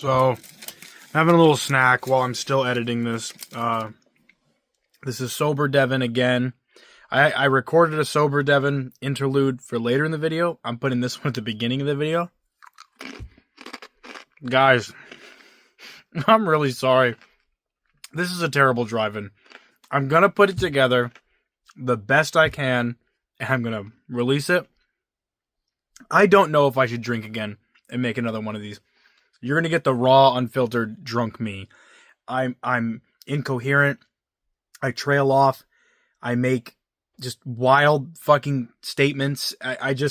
So, having a little snack while I'm still editing this. This is Sober Devin again. I recorded a Sober Devin interlude for later in the video. I'm putting this one at the beginning of the video. Guys, I'm really sorry. This is a terrible drive-in. I'm going to put it together the best I can, and I'm going to release it. I don't know if I should drink again and make another one of these. You're going to get the raw, unfiltered, drunk me. I'm incoherent. I trail off. I make just wild fucking statements. I do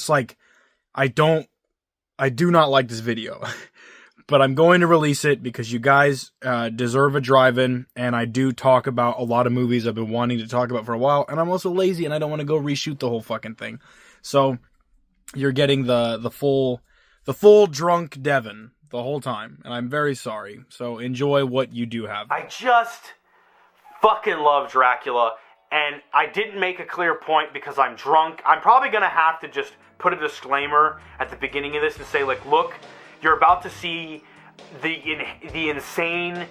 not like this video. But I'm going to release it because you guys deserve a drive-in, and I do talk about a lot of movies I've been wanting to talk about for a while, and I'm also lazy and I don't want to go reshoot the whole fucking thing. So you're getting the full drunk Devin the whole time, and I'm very sorry. So enjoy what you do have. I just fucking love Dracula, and I didn't make a clear point because I'm drunk. I'm probably gonna have to just put a disclaimer at the beginning of this and say, like, look, you're about to see the insane,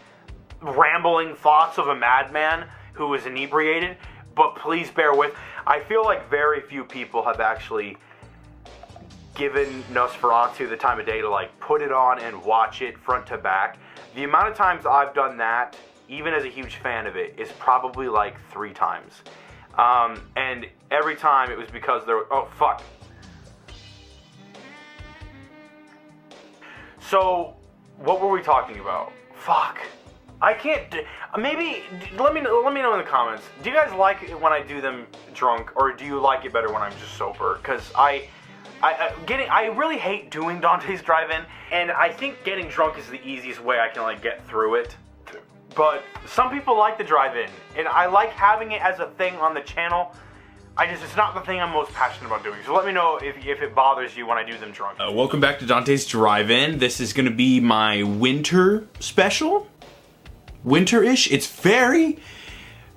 rambling thoughts of a madman who is inebriated, but please bear with. I feel like very few people have actually given Nosferatu the time of day to, like, put it on and watch it front to back. The amount of times I've done that, even as a huge fan of it, is probably like 3 times. And every time it was because there were... Oh, fuck. So, what were we talking about? Fuck. I can't... Maybe... Let me know in the comments. Do you guys like it when I do them drunk, or do you like it better when I'm just sober? Because I really hate doing Dante's Drive-In, and I think getting drunk is the easiest way I can, like, get through it. But some people like the drive-in, and I like having it as a thing on the channel. It's not the thing I'm most passionate about doing. So let me know if it bothers you when I do them drunk. Welcome back to Dante's Drive-In. This is going to be my winter special. Winter-ish. It's very,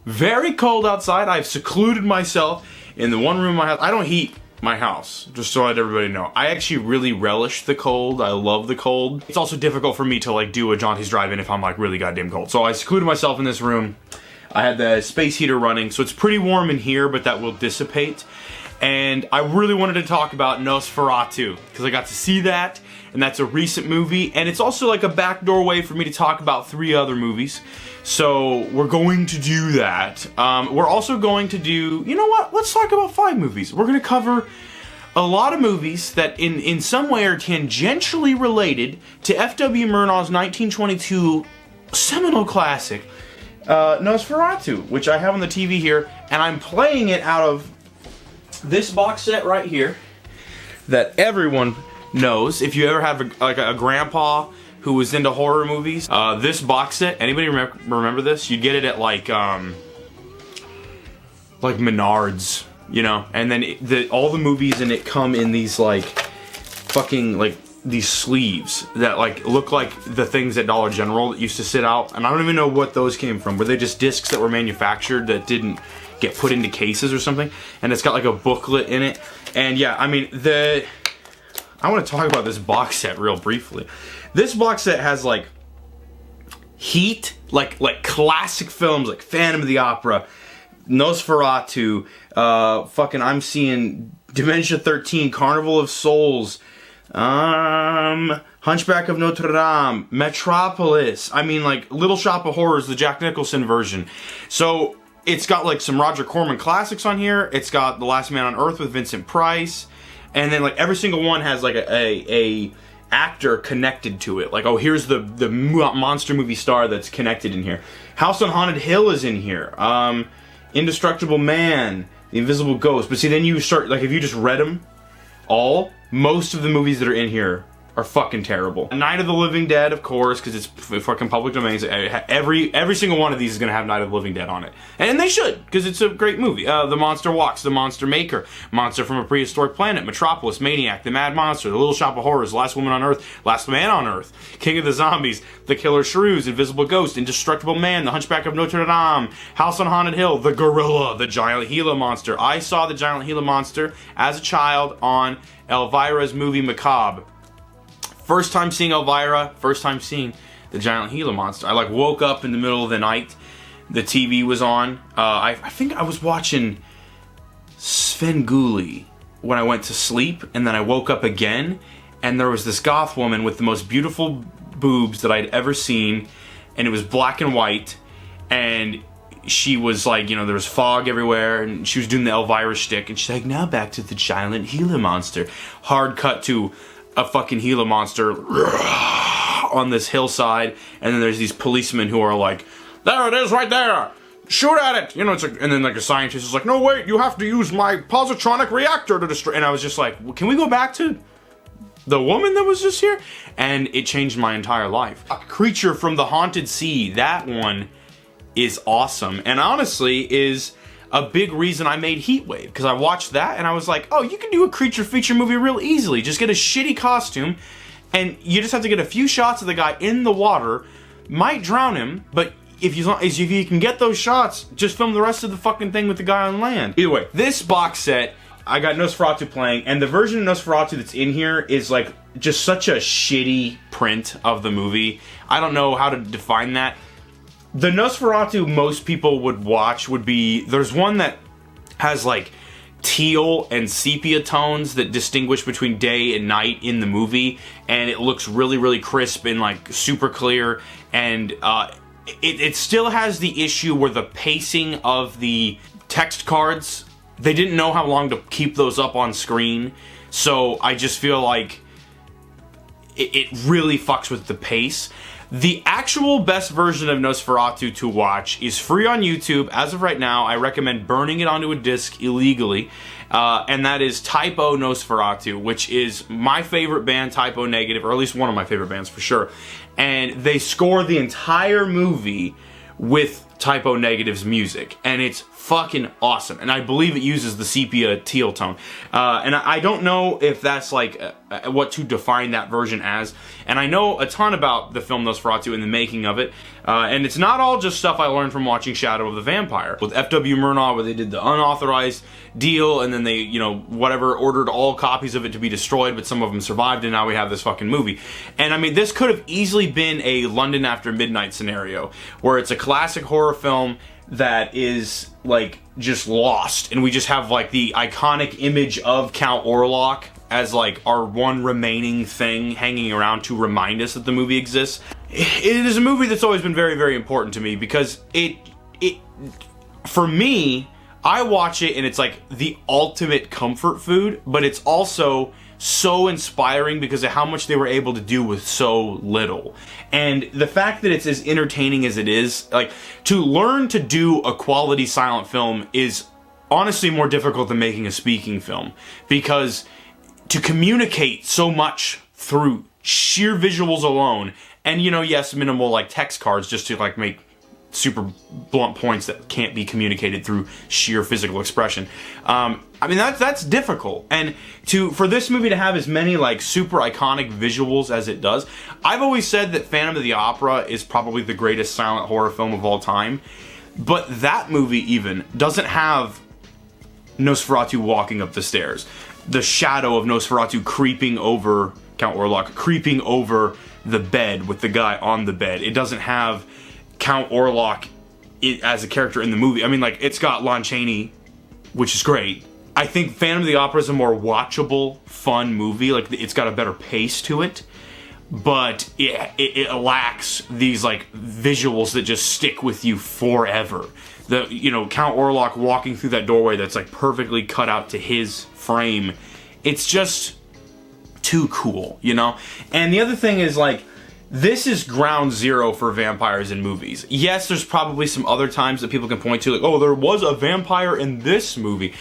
very cold outside. I've secluded myself in the one room in my house. I don't heat my house, just so that everybody know. I actually really relish the cold. I love the cold. It's also difficult for me to, like, do a Dante's Drive-In if I'm, like, really goddamn cold. So I secluded myself in this room. I had the space heater running, so it's pretty warm in here, but that will dissipate. And I really wanted to talk about Nosferatu, because I got to see that, and that's a recent movie, and it's also like a backdoor way for me to talk about 3 other movies. So we're going to do that. We're also going to do, you know what, let's talk about 5 movies. We're going to cover a lot of movies that in some way are tangentially related to F.W. Murnau's 1922 seminal classic, Nosferatu, which I have on the TV here, and I'm playing it out of this box set right here that everyone knows. If you ever have a grandpa who was into horror movies, this box set, anybody remember this? You'd get it at like Menards, you know, and then all the movies in it come in these like fucking like these sleeves that like look like the things at Dollar General that used to sit out, and I don't even know what those came from. Were they just discs that were manufactured that didn't get put into cases or something? And it's got like a booklet in it. And yeah, I mean, I want to talk about this box set real briefly. This box set has like Heat, like classic films like Phantom of the Opera, Nosferatu, fucking I'm seeing Dementia 13, Carnival of Souls, Hunchback of Notre Dame, Metropolis. I mean, like Little Shop of Horrors, the Jack Nicholson version. So it's got like some Roger Corman classics on here. It's got The Last Man on Earth with Vincent Price, and then like every single one has like a actor connected to it. Like, oh, here's the monster movie star that's connected in here. House on Haunted Hill is in here. Indestructible Man, The Invisible Ghost. But see, then you start, like, if you just read them all, most of the movies that are in here are fucking terrible. Night of the Living Dead, of course, because it's fucking public domain. Every single one of these is going to have Night of the Living Dead on it. And they should, because it's a great movie. The Monster Walks, The Monster Maker, Monster from a Prehistoric Planet, Metropolis, Maniac, The Mad Monster, The Little Shop of Horrors, Last Woman on Earth, Last Man on Earth, King of the Zombies, The Killer Shrews, Invisible Ghost, Indestructible Man, The Hunchback of Notre Dame, House on Haunted Hill, The Gorilla, The Giant Gila Monster. I saw The Giant Gila Monster as a child on Elvira's movie Macabre. first time seeing Elvira, first time seeing the giant Gila monster. I like woke up in the middle of the night. The TV was on. I think I was watching Svengoolie when I went to sleep, and then I woke up again, and there was this goth woman with the most beautiful boobs that I'd ever seen, and it was black and white, and she was like, you know, there was fog everywhere, and she was doing the Elvira shtick, and she's like, now back to the giant Gila monster. Hard cut to a fucking Gila monster on this hillside, and then there's these policemen who are like, there it is right there! Shoot at it! You know, it's like, and then like a scientist is like, no wait, you have to use my positronic reactor to destroy, and I was just like, well, can we go back to the woman that was just here? And it changed my entire life. A Creature from the Haunted Sea, that one is awesome, and honestly is a big reason I made Heatwave, because I watched that and I was like, oh, you can do a creature feature movie real easily. Just get a shitty costume, and you just have to get a few shots of the guy in the water, might drown him, but if you can get those shots, just film the rest of the fucking thing with the guy on land. Either way, this box set, I got Nosferatu playing, and the version of Nosferatu that's in here is like just such a shitty print of the movie. I don't know how to define that. The Nosferatu most people would watch would be, there's one that has like teal and sepia tones that distinguish between day and night in the movie, and it looks really, really crisp and like super clear, and it still has the issue where the pacing of the text cards, they didn't know how long to keep those up on screen, so I just feel like it really fucks with the pace. The actual best version of Nosferatu to watch is free on YouTube. As of right now, I recommend burning it onto a disc illegally, and that is Typo Nosferatu, which is my favorite band, Typo Negative, or at least one of my favorite bands for sure. And they score the entire movie with Typo Negative's music, and it's fucking awesome. And I believe it uses the sepia teal tone. And I don't know if that's like what to define that version as. And I know a ton about the film Nosferatu and the making of it. And it's not all just stuff I learned from watching Shadow of the Vampire. With F.W. Murnau, where they did the unauthorized deal, and then they, you know, whatever, ordered all copies of it to be destroyed, but some of them survived, and now we have this fucking movie. And I mean, this could have easily been a London After Midnight scenario, where it's a classic horror film that is like just lost, and we just have like the iconic image of Count Orlok as like our one remaining thing hanging around to remind us that the movie exists. It is a movie that's always been very, very important to me, because it for me, I watch it and it's like the ultimate comfort food, but it's also so inspiring because of how much they were able to do with so little. And the fact that it's as entertaining as it is, like, to learn to do a quality silent film is honestly more difficult than making a speaking film, because to communicate so much through sheer visuals alone, and, you know, yes, minimal like text cards just to like make super blunt points that can't be communicated through sheer physical expression. I mean, that's difficult, and for this movie to have as many like super iconic visuals as it does, I've always said that Phantom of the Opera is probably the greatest silent horror film of all time, but that movie even doesn't have Nosferatu walking up the stairs, the shadow of Nosferatu creeping over Count Orlok, creeping over the bed with the guy on the bed. It doesn't have Count Orlok as a character in the movie. I mean, like, it's got Lon Chaney, which is great. I think Phantom of the Opera is a more watchable, fun movie. Like, it's got a better pace to it, but it lacks these like visuals that just stick with you forever. The, you know, Count Orlok walking through that doorway that's like perfectly cut out to his frame. It's just too cool, you know? And the other thing is, like, this is ground zero for vampires in movies. Yes, there's probably some other times that people can point to, like, oh, there was a vampire in this movie.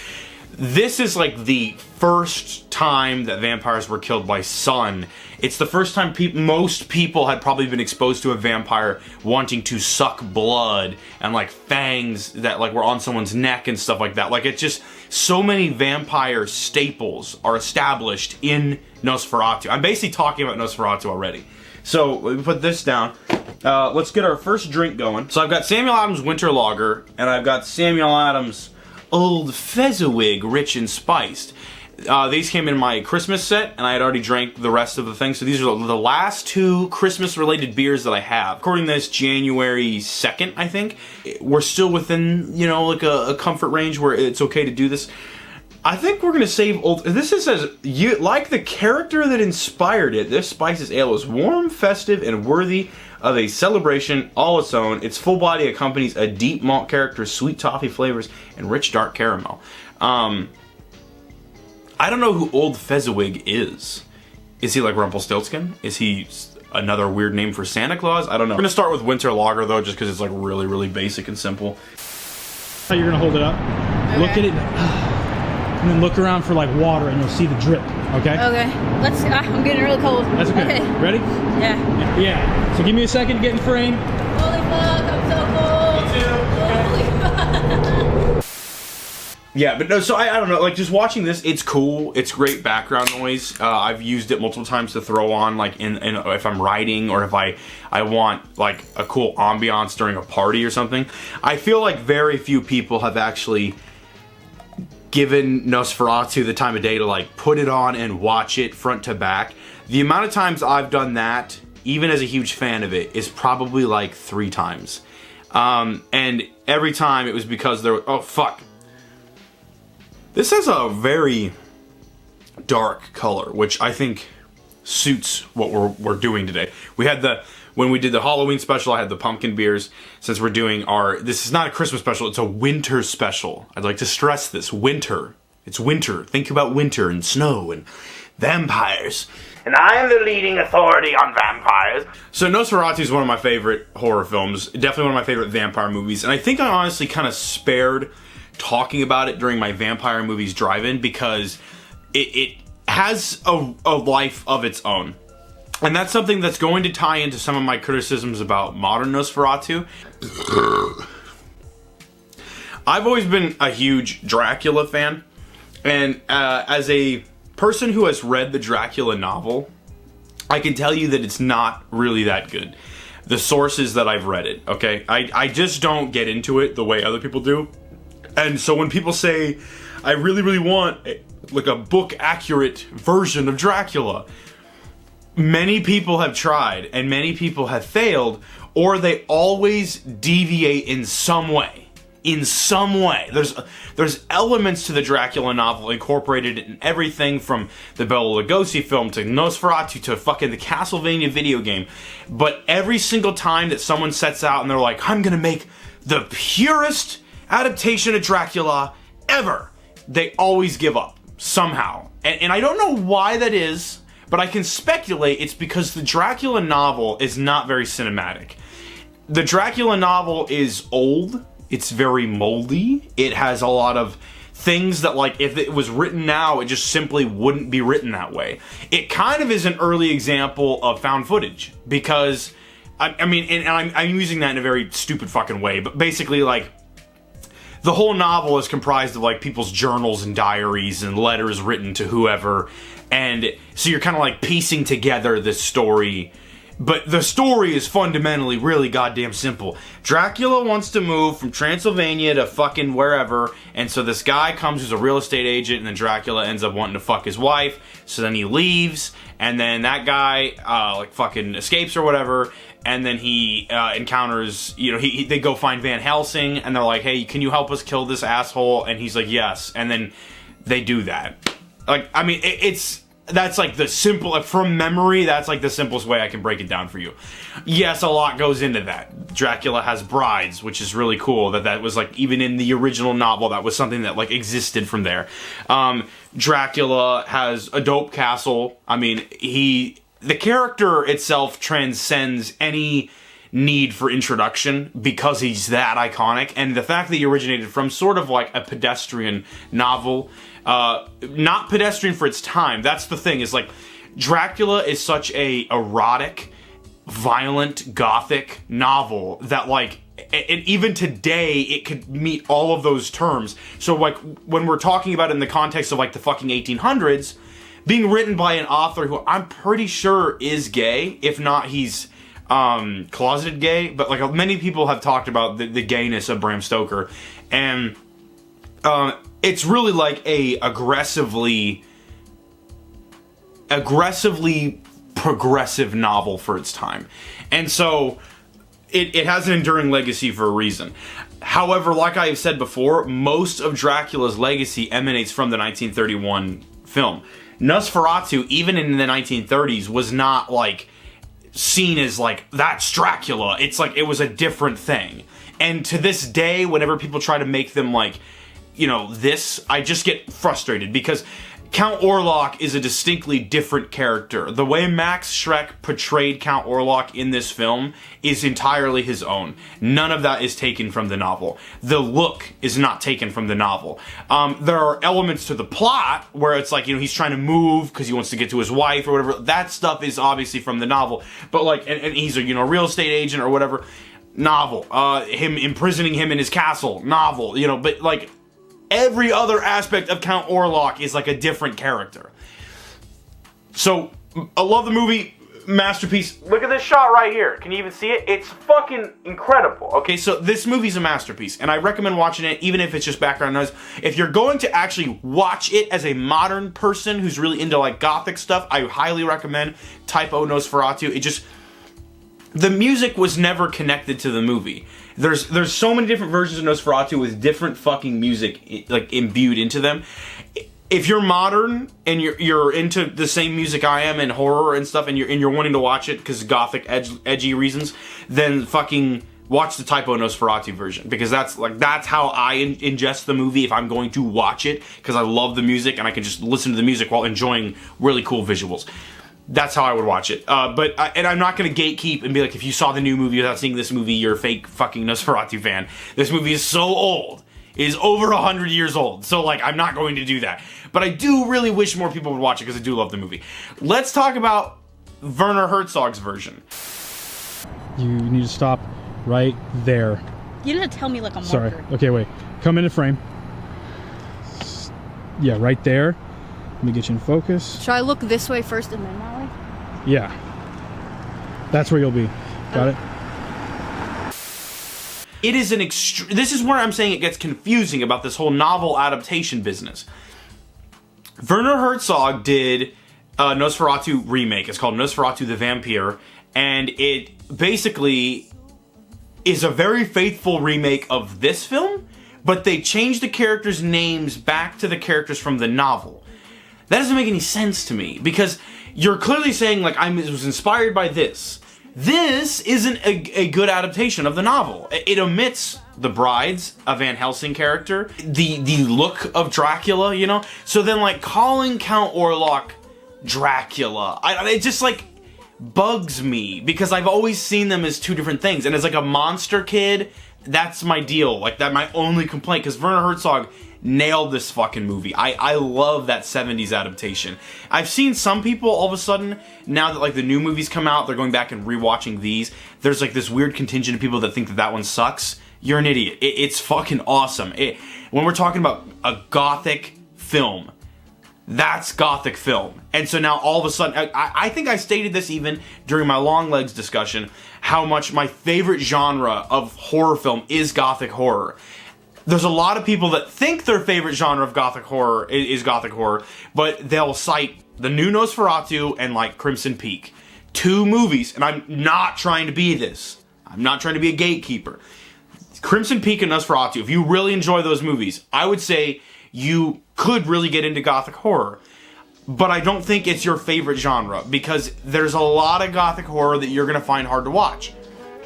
This is like the first time that vampires were killed by sun. It's the first time most people had probably been exposed to a vampire wanting to suck blood, and like fangs that like were on someone's neck and stuff like that. Like, it's just so many vampire staples are established in Nosferatu. I'm basically talking about Nosferatu already. So, let me put this down. Let's get our first drink going. So I've got Samuel Adams Winter Lager, and I've got Samuel Adams Old Fezziwig Rich and Spiced. These came in my Christmas set, and I had already drank the rest of the thing. So these are the last 2 Christmas-related beers that I have. According to this, January 2nd, I think. We're still within, you know, like a comfort range where it's okay to do this. I think we're gonna save old. This says, you like the character that inspired it. This Spices Ale is warm, festive, and worthy of a celebration all its own. Its full body accompanies a deep malt character, sweet toffee flavors, and rich dark caramel. I don't know who Old Fezziwig is. Is he like Rumpelstiltskin? Is he another weird name for Santa Claus? I don't know. We're gonna start with Winter Lager though, just because it's like really, really basic and simple. You're gonna hold it up, look at it, and then look around for like water, and you'll see the drip. Okay. Okay. Let's. I'm getting really cold. That's okay. Ready? Yeah. Yeah. So give me a second to get in frame. Holy fuck! I'm so cold. Me too. Holy fuck. Yeah, but no, so I don't know, like, just watching this, it's cool, it's great background noise. I've used it multiple times to throw on, like, in if I'm writing, or if I want, like, a cool ambiance during a party or something. I feel like very few people have actually given Nosferatu the time of day to, like, put it on and watch it front to back. The amount of times I've done that, even as a huge fan of it, is probably, like, 3 times. And every time it was because there was, oh, fuck. This has a very dark color, which I think suits what we're doing today. We had when we did the Halloween special, I had the pumpkin beers. Since we're doing this is not a Christmas special, it's a winter special. I'd like to stress this, winter. It's winter. Think about winter and snow and vampires. And I am the leading authority on vampires. So Nosferatu is one of my favorite horror films. Definitely one of my favorite vampire movies. And I think I honestly kind of spared talking about it during my vampire movies drive-in because it has a life of its own. And that's something that's going to tie into some of my criticisms about modern Nosferatu. I've always been a huge Dracula fan, and as a person who has read the Dracula novel, I can tell you that it's not really that good. The sources that I've read it, okay? I just don't get into it the way other people do. And so when people say, I really, really want like a book-accurate version of Dracula, many people have tried and many people have failed, or they always deviate in some way. In some way. There's elements to the Dracula novel incorporated in everything from the Bela Lugosi film to Nosferatu to fucking the Castlevania video game. But every single time that someone sets out and they're like, I'm gonna make the purest adaptation of Dracula ever, they always give up somehow. And I don't know why that is, but I can speculate it's because the Dracula novel is not very cinematic. The Dracula novel is old, it's very moldy, it has a lot of things that, like, if it was written now, it just simply wouldn't be written that way. It kind of is an early example of found footage, because, I mean, and I'm using that in a very stupid fucking way, but basically, like, the whole novel is comprised of, like, people's journals and diaries and letters written to whoever, and so you're kind of, like, piecing together this story, but the story is fundamentally really goddamn simple. Dracula wants to move from Transylvania to fucking wherever, and so this guy comes who's a real estate agent, and then Dracula ends up wanting to fuck his wife, so then he leaves, and then that guy, like, fucking escapes or whatever, and then he encounters, you know, they go find Van Helsing, and they're like, hey, can you help us kill this asshole? And he's like, yes. And then they do that. Like, I mean, that's like the simple, like, from memory, that's like the simplest way I can break it down for you. Yes, a lot goes into that. Dracula has brides, which is really cool, that was, like, even in the original novel, that was something that, like, existed from there. Dracula has a dope castle. I mean, the character itself transcends any need for introduction because he's that iconic, and the fact that he originated from sort of like a pedestrian novel, not pedestrian for its time, that's the thing, is like, Dracula is such a erotic, violent, gothic novel that, like, and even today it could meet all of those terms. So, like, when we're talking about it in the context of, like, the fucking 1800s, being written by an author who I'm pretty sure is gay, if not he's closeted gay, but, like, many people have talked about the gayness of Bram Stoker, and it's really like a aggressively progressive novel for its time. And so it has an enduring legacy for a reason. However, like I have said before, most of Dracula's legacy emanates from the 1931 film. Nosferatu, even in the 1930s, was not like seen as like, that's Dracula. It's like, it was a different thing. And to this day, whenever people try to make them like, you know, this, I just get frustrated because Count Orlok is a distinctly different character. The way Max Schreck portrayed Count Orlok in this film is entirely his own. None of that is taken from the novel. The look is not taken from the novel. There are elements to the plot where it's like, you know, he's trying to move because he wants to get to his wife or whatever. That stuff is obviously from the novel. But like, and he's a, you know, real estate agent or whatever. Novel. Him imprisoning him in his castle. Novel. You know, but like, every other aspect of Count Orlok is like a different character. So, I love the movie, masterpiece. Look at this shot right here. Can you even see it? It's fucking incredible. Okay, so this movie's a masterpiece, and I recommend watching it, even if it's just background noise. If you're going to actually watch it as a modern person who's really into like gothic stuff, I highly recommend Typo Nosferatu. It just, the music was never connected to the movie. There's so many different versions of Nosferatu with different fucking music like imbued into them. If you're modern and you're into the same music I am and horror and stuff, and you're wanting to watch it because gothic edgy reasons, then fucking watch the Typo Nosferatu version, because that's how I ingest the movie if I'm going to watch it, because I love the music and I can just listen to the music while enjoying really cool visuals. That's how I would watch it. And I'm not going to gatekeep and be like, if you saw the new movie without seeing this movie, you're a fake fucking Nosferatu fan. This movie is so old. It is over 100 years old. So, like, I'm not going to do that. But I do really wish more people would watch it because I do love the movie. Let's talk about Werner Herzog's version. You need to stop right there. You didn't tell me like a marker. Sorry. Okay, wait. Come into frame. Yeah, right there. Let me get you in focus. Should I look this way first and then that way? Yeah. That's where you'll be. Got it? It is this is where I'm saying it gets confusing about this whole novel adaptation business. Werner Herzog did a Nosferatu remake. It's called Nosferatu the Vampire, and it basically is a very faithful remake of this film, but they changed the characters' names back to the characters from the novel. That doesn't make any sense to me, because you're clearly saying, like, I was inspired by this. This isn't a good adaptation of the novel. It omits the brides, a Van Helsing character, the look of Dracula, you know? So then, like, calling Count Orlok Dracula, it just, like, bugs me, because I've always seen them as two different things. And as, like, a monster kid, that's my deal. Like, that's my only complaint, because Werner Herzog nailed this fucking movie. I love that 70s adaptation. I've seen some people all of a sudden, now that like the new movies come out, they're going back and rewatching these. There's like this weird contingent of people that think that one sucks. You're an idiot. It's fucking awesome. When we're talking about a gothic film, that's gothic film. And so now all of a sudden, I think I stated this even during my Long Legs discussion, how much my favorite genre of horror film is gothic horror. There's a lot of people that think their favorite genre of gothic horror is gothic horror, but they'll cite the new Nosferatu and like Crimson Peak. Two movies, and I'm not trying to be this. I'm not trying to be a gatekeeper. Crimson Peak and Nosferatu, if you really enjoy those movies, I would say you could really get into gothic horror. But I don't think it's your favorite genre, because there's a lot of gothic horror that you're going to find hard to watch.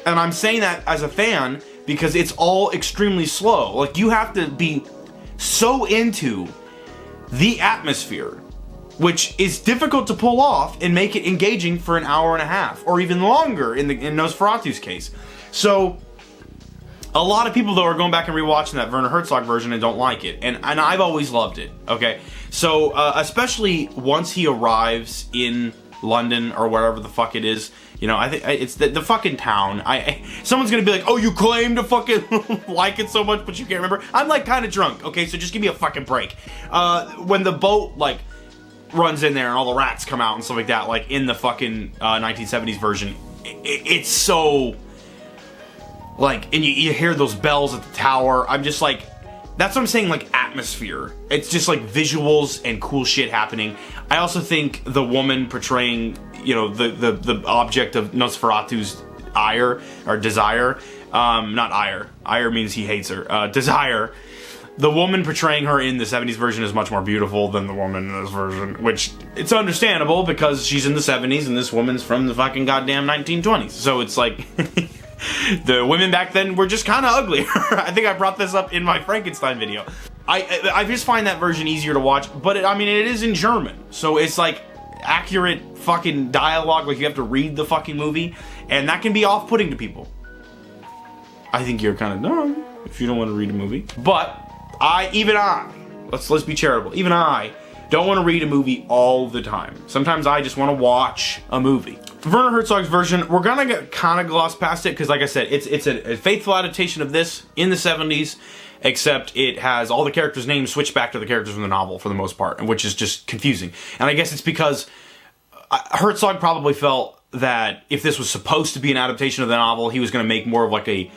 And I'm saying that as a fan, because it's all extremely slow. Like, you have to be so into the atmosphere, which is difficult to pull off and make it engaging for an hour and a half, or even longer in Nosferatu's case. So, a lot of people, though, are going back and rewatching that Werner Herzog version and don't like it. And I've always loved it, okay? So, especially once he arrives in London, or wherever the fuck it is, you know, I think it's the fucking town. Someone's gonna be like, oh, you claim to fucking like it so much, but you can't remember. I'm like kind of drunk, okay, so just give me a fucking break. When the boat like runs in there and all the rats come out and stuff like that, like in the fucking 1970s version, it's so like, and you hear those bells at the tower. I'm just like, that's what I'm saying, like atmosphere. It's just like visuals and cool shit happening. I also think the woman portraying, you know, the object of Nosferatu's ire or desire, not ire. Ire means he hates her. Desire. The woman portraying her in the 70s version is much more beautiful than the woman in this version, which it's understandable because she's in the 70s and this woman's from the fucking goddamn 1920s. So it's like the women back then were just kind of uglier. I think I brought this up in my Frankenstein video. I just find that version easier to watch, but I mean, it is in German, so it's like accurate fucking dialogue, like you have to read the fucking movie, and that can be off-putting to people. I think you're kind of dumb if you don't want to read a movie, but let's be charitable, even I don't want to read a movie all the time. Sometimes I just want to watch a movie. Werner Herzog's version, we're gonna get kind of gloss past it because, like I said, it's a faithful adaptation of this in the 70s, except it has all the characters' names switched back to the characters from the novel for the most part, which is just confusing. And I guess it's because Herzog probably felt that if this was supposed to be an adaptation of the novel, he was going to make more of like a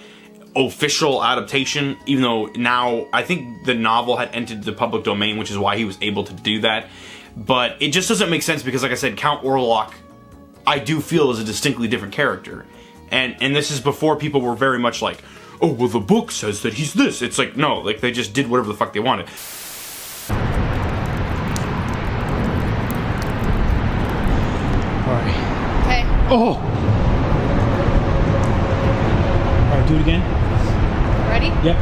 official adaptation, even though now I think the novel had entered the public domain, which is why he was able to do that. But it just doesn't make sense because, like I said, Count Orlok, I do feel, is a distinctly different character. And this is before people were very much like, oh, well, the book says that he's this. It's like, no, like they just did whatever the fuck they wanted. Alright. Okay. Oh! Alright, do it again. Ready? Yep.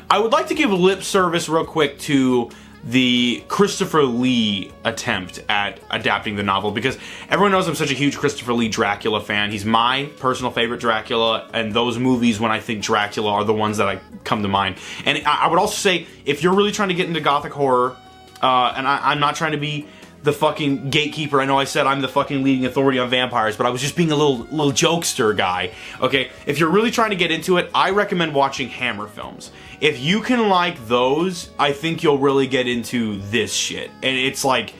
I would like to give lip service real quick to the Christopher Lee attempt at adapting the novel, because everyone knows I'm such a huge Christopher Lee Dracula fan. He's my personal favorite Dracula, and those movies, when I think Dracula, are the ones that I come to mind. And I would also say, if you're really trying to get into gothic horror, and I'm not trying to be the fucking gatekeeper. I know I said I'm the fucking leading authority on vampires, but I was just being a little jokester guy. Okay, if you're really trying to get into it, I recommend watching Hammer films. If you can like those, I think you'll really get into this shit. And it's like,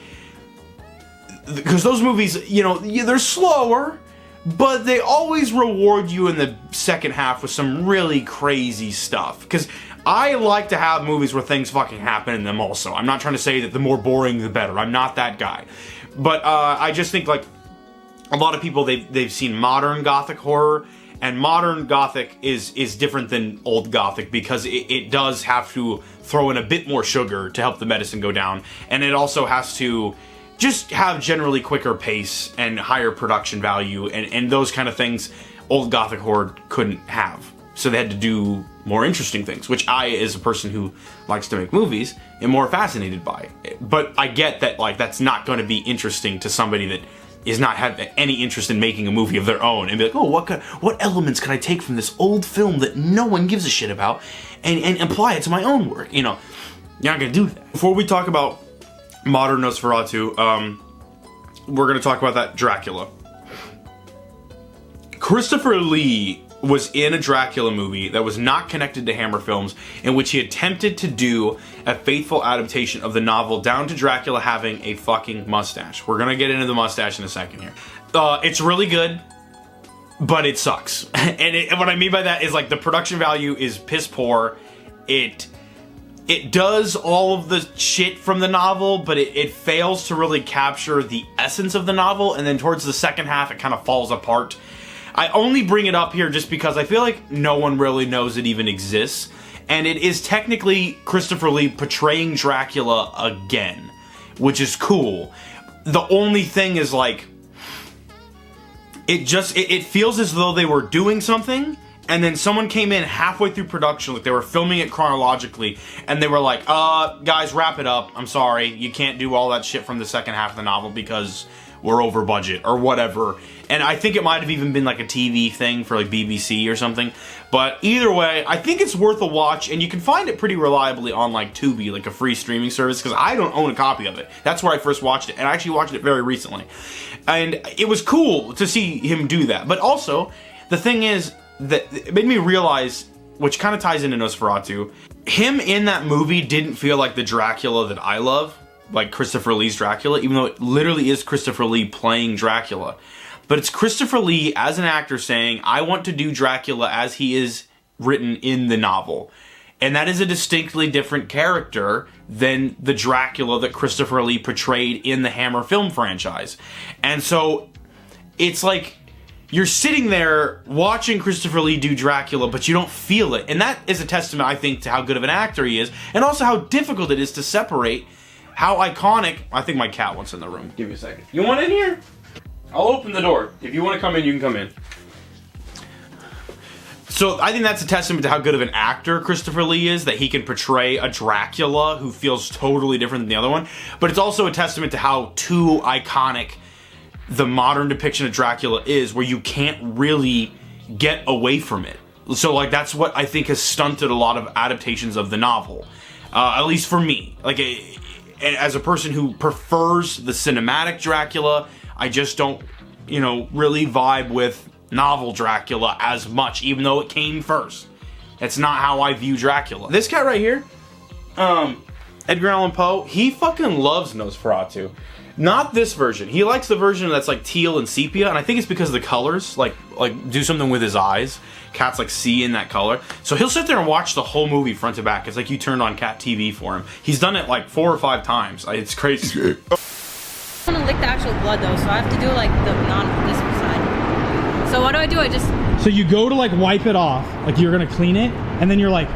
because those movies, you know, they're slower, but they always reward you in the second half with some really crazy stuff. Because I like to have movies where things fucking happen in them also. I'm not trying to say that the more boring the better. I'm not that guy. But I just think, like, a lot of people, they've seen modern gothic horror, and modern gothic is different than old gothic because it does have to throw in a bit more sugar to help the medicine go down, and it also has to just have generally quicker pace and higher production value, and those kind of things old gothic horror couldn't have. So they had to do more interesting things, which I, as a person who likes to make movies, am more fascinated by. But I get that, like, that's not going to be interesting to somebody that is not have any interest in making a movie of their own and be like, oh, what elements can I take from this old film that no one gives a shit about and apply it to my own work? You know, you're not going to do that. Before we talk about modern Nosferatu, we're going to talk about that Dracula. Christopher Lee was in a Dracula movie that was not connected to Hammer Films, in which he attempted to do a faithful adaptation of the novel down to Dracula having a fucking mustache. We're gonna get into the mustache in a second here. It's really good, but it sucks. And what I mean by that is, like, the production value is piss poor. It does all of the shit from the novel, but it fails to really capture the essence of the novel, and then towards the second half it kind of falls apart. I only bring it up here just because I feel like no one really knows it even exists, and it is technically Christopher Lee portraying Dracula again, which is cool. The only thing is, like, it feels as though they were doing something, and then someone came in halfway through production, like they were filming it chronologically, and they were like, guys, wrap it up. I'm sorry, you can't do all that shit from the second half of the novel because we're over budget or whatever. And I think it might have even been like a TV thing for like BBC or something. But either way, I think it's worth a watch, and you can find it pretty reliably on like Tubi, like a free streaming service, because I don't own a copy of it. That's where I first watched it, and I actually watched it very recently. And it was cool to see him do that. But also, the thing is that it made me realize, which kind of ties into Nosferatu, him in that movie didn't feel like the Dracula that I love, like Christopher Lee's Dracula, even though it literally is Christopher Lee playing Dracula. but it's Christopher Lee as an actor saying, I want to do Dracula as he is written in the novel. And that is a distinctly different character than the Dracula that Christopher Lee portrayed in the Hammer film franchise. And so it's like you're sitting there watching Christopher Lee do Dracula, but you don't feel it. And that is a testament, I think, to how good of an actor he is, and also how difficult it is to separate how iconic... I think my cat wants in the room. Give me a second. You want in here? I'll open the door. If you want to come in, you can come in. So I think that's a testament to how good of an actor Christopher Lee is, that he can portray a Dracula who feels totally different than the other one. But it's also a testament to how too iconic the modern depiction of Dracula is, where you can't really get away from it. So like that's what I think has stunted a lot of adaptations of the novel, at least for me. Like as a person who prefers the cinematic Dracula, I just don't, you know, really vibe with novel Dracula as much, even though it came first. That's not how I view Dracula. This guy right here, Edgar Allan Poe, he fucking loves Nosferatu. Not this version. He likes the version that's like teal and sepia, and I think it's because of the colors, like do something with his eyes. Cats like see in that color. So he'll sit there and watch the whole movie front to back. It's like you turned on cat TV for him. He's done it like 4 or 5 times. It's crazy. I want to lick the actual blood though, so I have to do like the this side. So what do? I just... So you go to like wipe it off, like you're gonna clean it, and then you're like,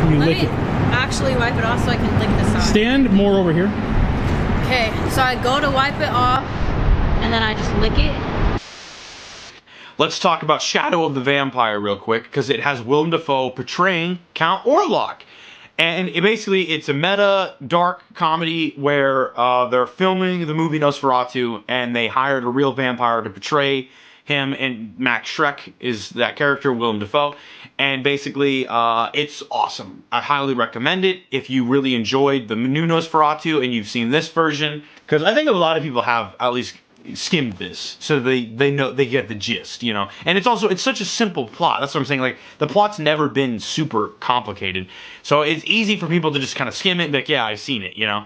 you Let lick me it. actually wipe it off so I can lick this side. Stand more over here. Okay, so I go to wipe it off, and then I just lick it. Let's talk about Shadow of the Vampire real quick, because it has Willem Dafoe portraying Count Orlok. And it's a meta dark comedy where they're filming the movie Nosferatu, and they hired a real vampire to portray him, and Max Schreck is that character, Willem Dafoe. And basically, it's awesome. I highly recommend it if you really enjoyed the new Nosferatu and you've seen this version, because I think a lot of people have at least skimmed this, so they know, they get the gist, you know. And it's such a simple plot. That's what I'm saying. Like, the plot's never been super complicated, so it's easy for people to just kind of skim it and be like, yeah, I've seen it, you know.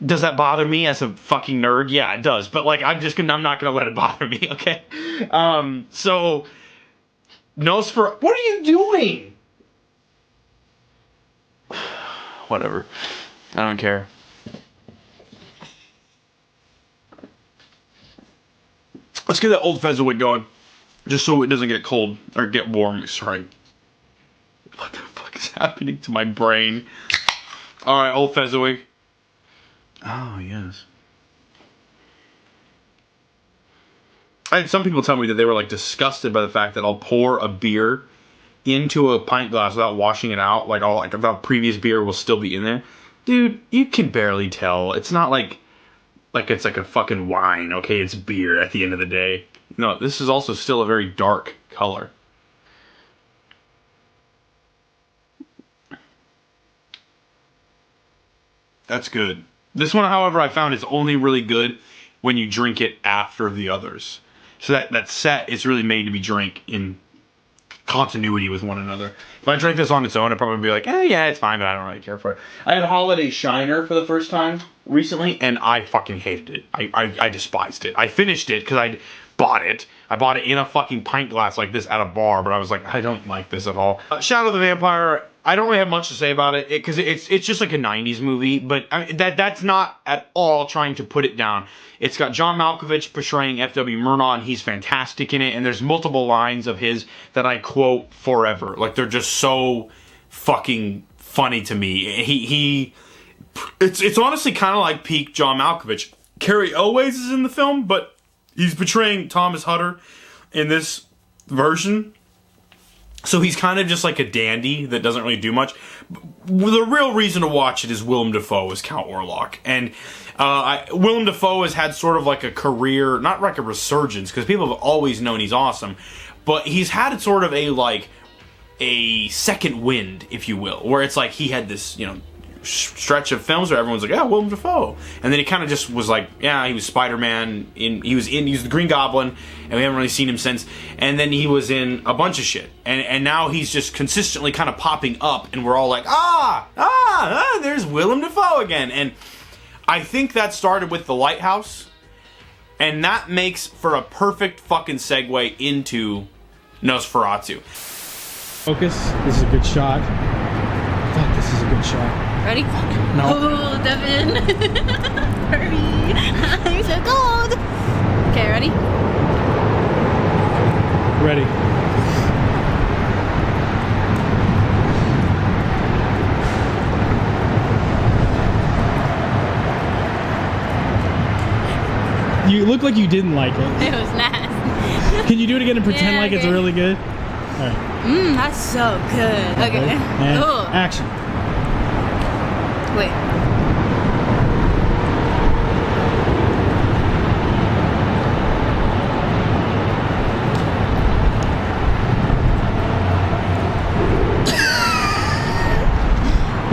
Does that bother me as a fucking nerd? Yeah, it does. But like, I'm not gonna let it bother me, okay? So Nosferatu, what are you doing? Whatever. I don't care. Let's get that old Fezziwig going, just so it doesn't get cold or get warm. Sorry. What the fuck is happening to my brain? All right, old Fezziwig. Oh, yes. I had some people tell me that they were like disgusted by the fact that I'll pour a beer into a pint glass without washing it out. Like the previous beer will still be in there. Dude, you can barely tell. It's not like it's like a fucking wine, okay? It's beer at the end of the day. No, this is also still a very dark color. That's good. This one, however, I found is only really good when you drink it after the others. So that set is really made to be drank in continuity with one another. If I drank this on its own, I'd probably be like, yeah, it's fine, but I don't really care for it. I had Holiday Shiner for the first time recently, and I fucking hated it. I despised it. I finished it because I bought it. I bought it in a fucking pint glass like this at a bar, but I was like, I don't like this at all. Shadow of the Vampire, I don't really have much to say about it because it's just like a 90s movie, but I mean, that's not at all trying to put it down. It's got John Malkovich portraying F.W. Murnau, he's fantastic in it, and there's multiple lines of his that I quote forever. Like, they're just so fucking funny to me. It's honestly kind of like peak John Malkovich. Carrie Elways is in the film, but he's portraying Thomas Hutter in this version. So he's kind of just like a dandy that doesn't really do much. The real reason to watch it is Willem Dafoe as Count Orlok. And Willem Dafoe has had sort of like a career, not like a resurgence, because people have always known he's awesome. But he's had sort of a second wind, if you will, where it's like he had this, you know, stretch of films where everyone's like, yeah, Willem Dafoe, and then he kind of just was like, yeah, he was Spider-Man, he was the Green Goblin, and we haven't really seen him since, and then he was in a bunch of shit, and now he's just consistently kind of popping up, and we're all like, there's Willem Dafoe again. And I think that started with The Lighthouse, And that makes for a perfect fucking segue into Nosferatu. Focus. This is a good shot. Fuck, this is a good shot. Ready? No. Oh, Devin. Hurry. I'm so cold. Okay, ready? Ready. You look like you didn't like it. It was nasty. Can you do it again and pretend Yeah, like it's okay. really good? All right. That's so good. Okay. Ready? And Ugh. action. Wait.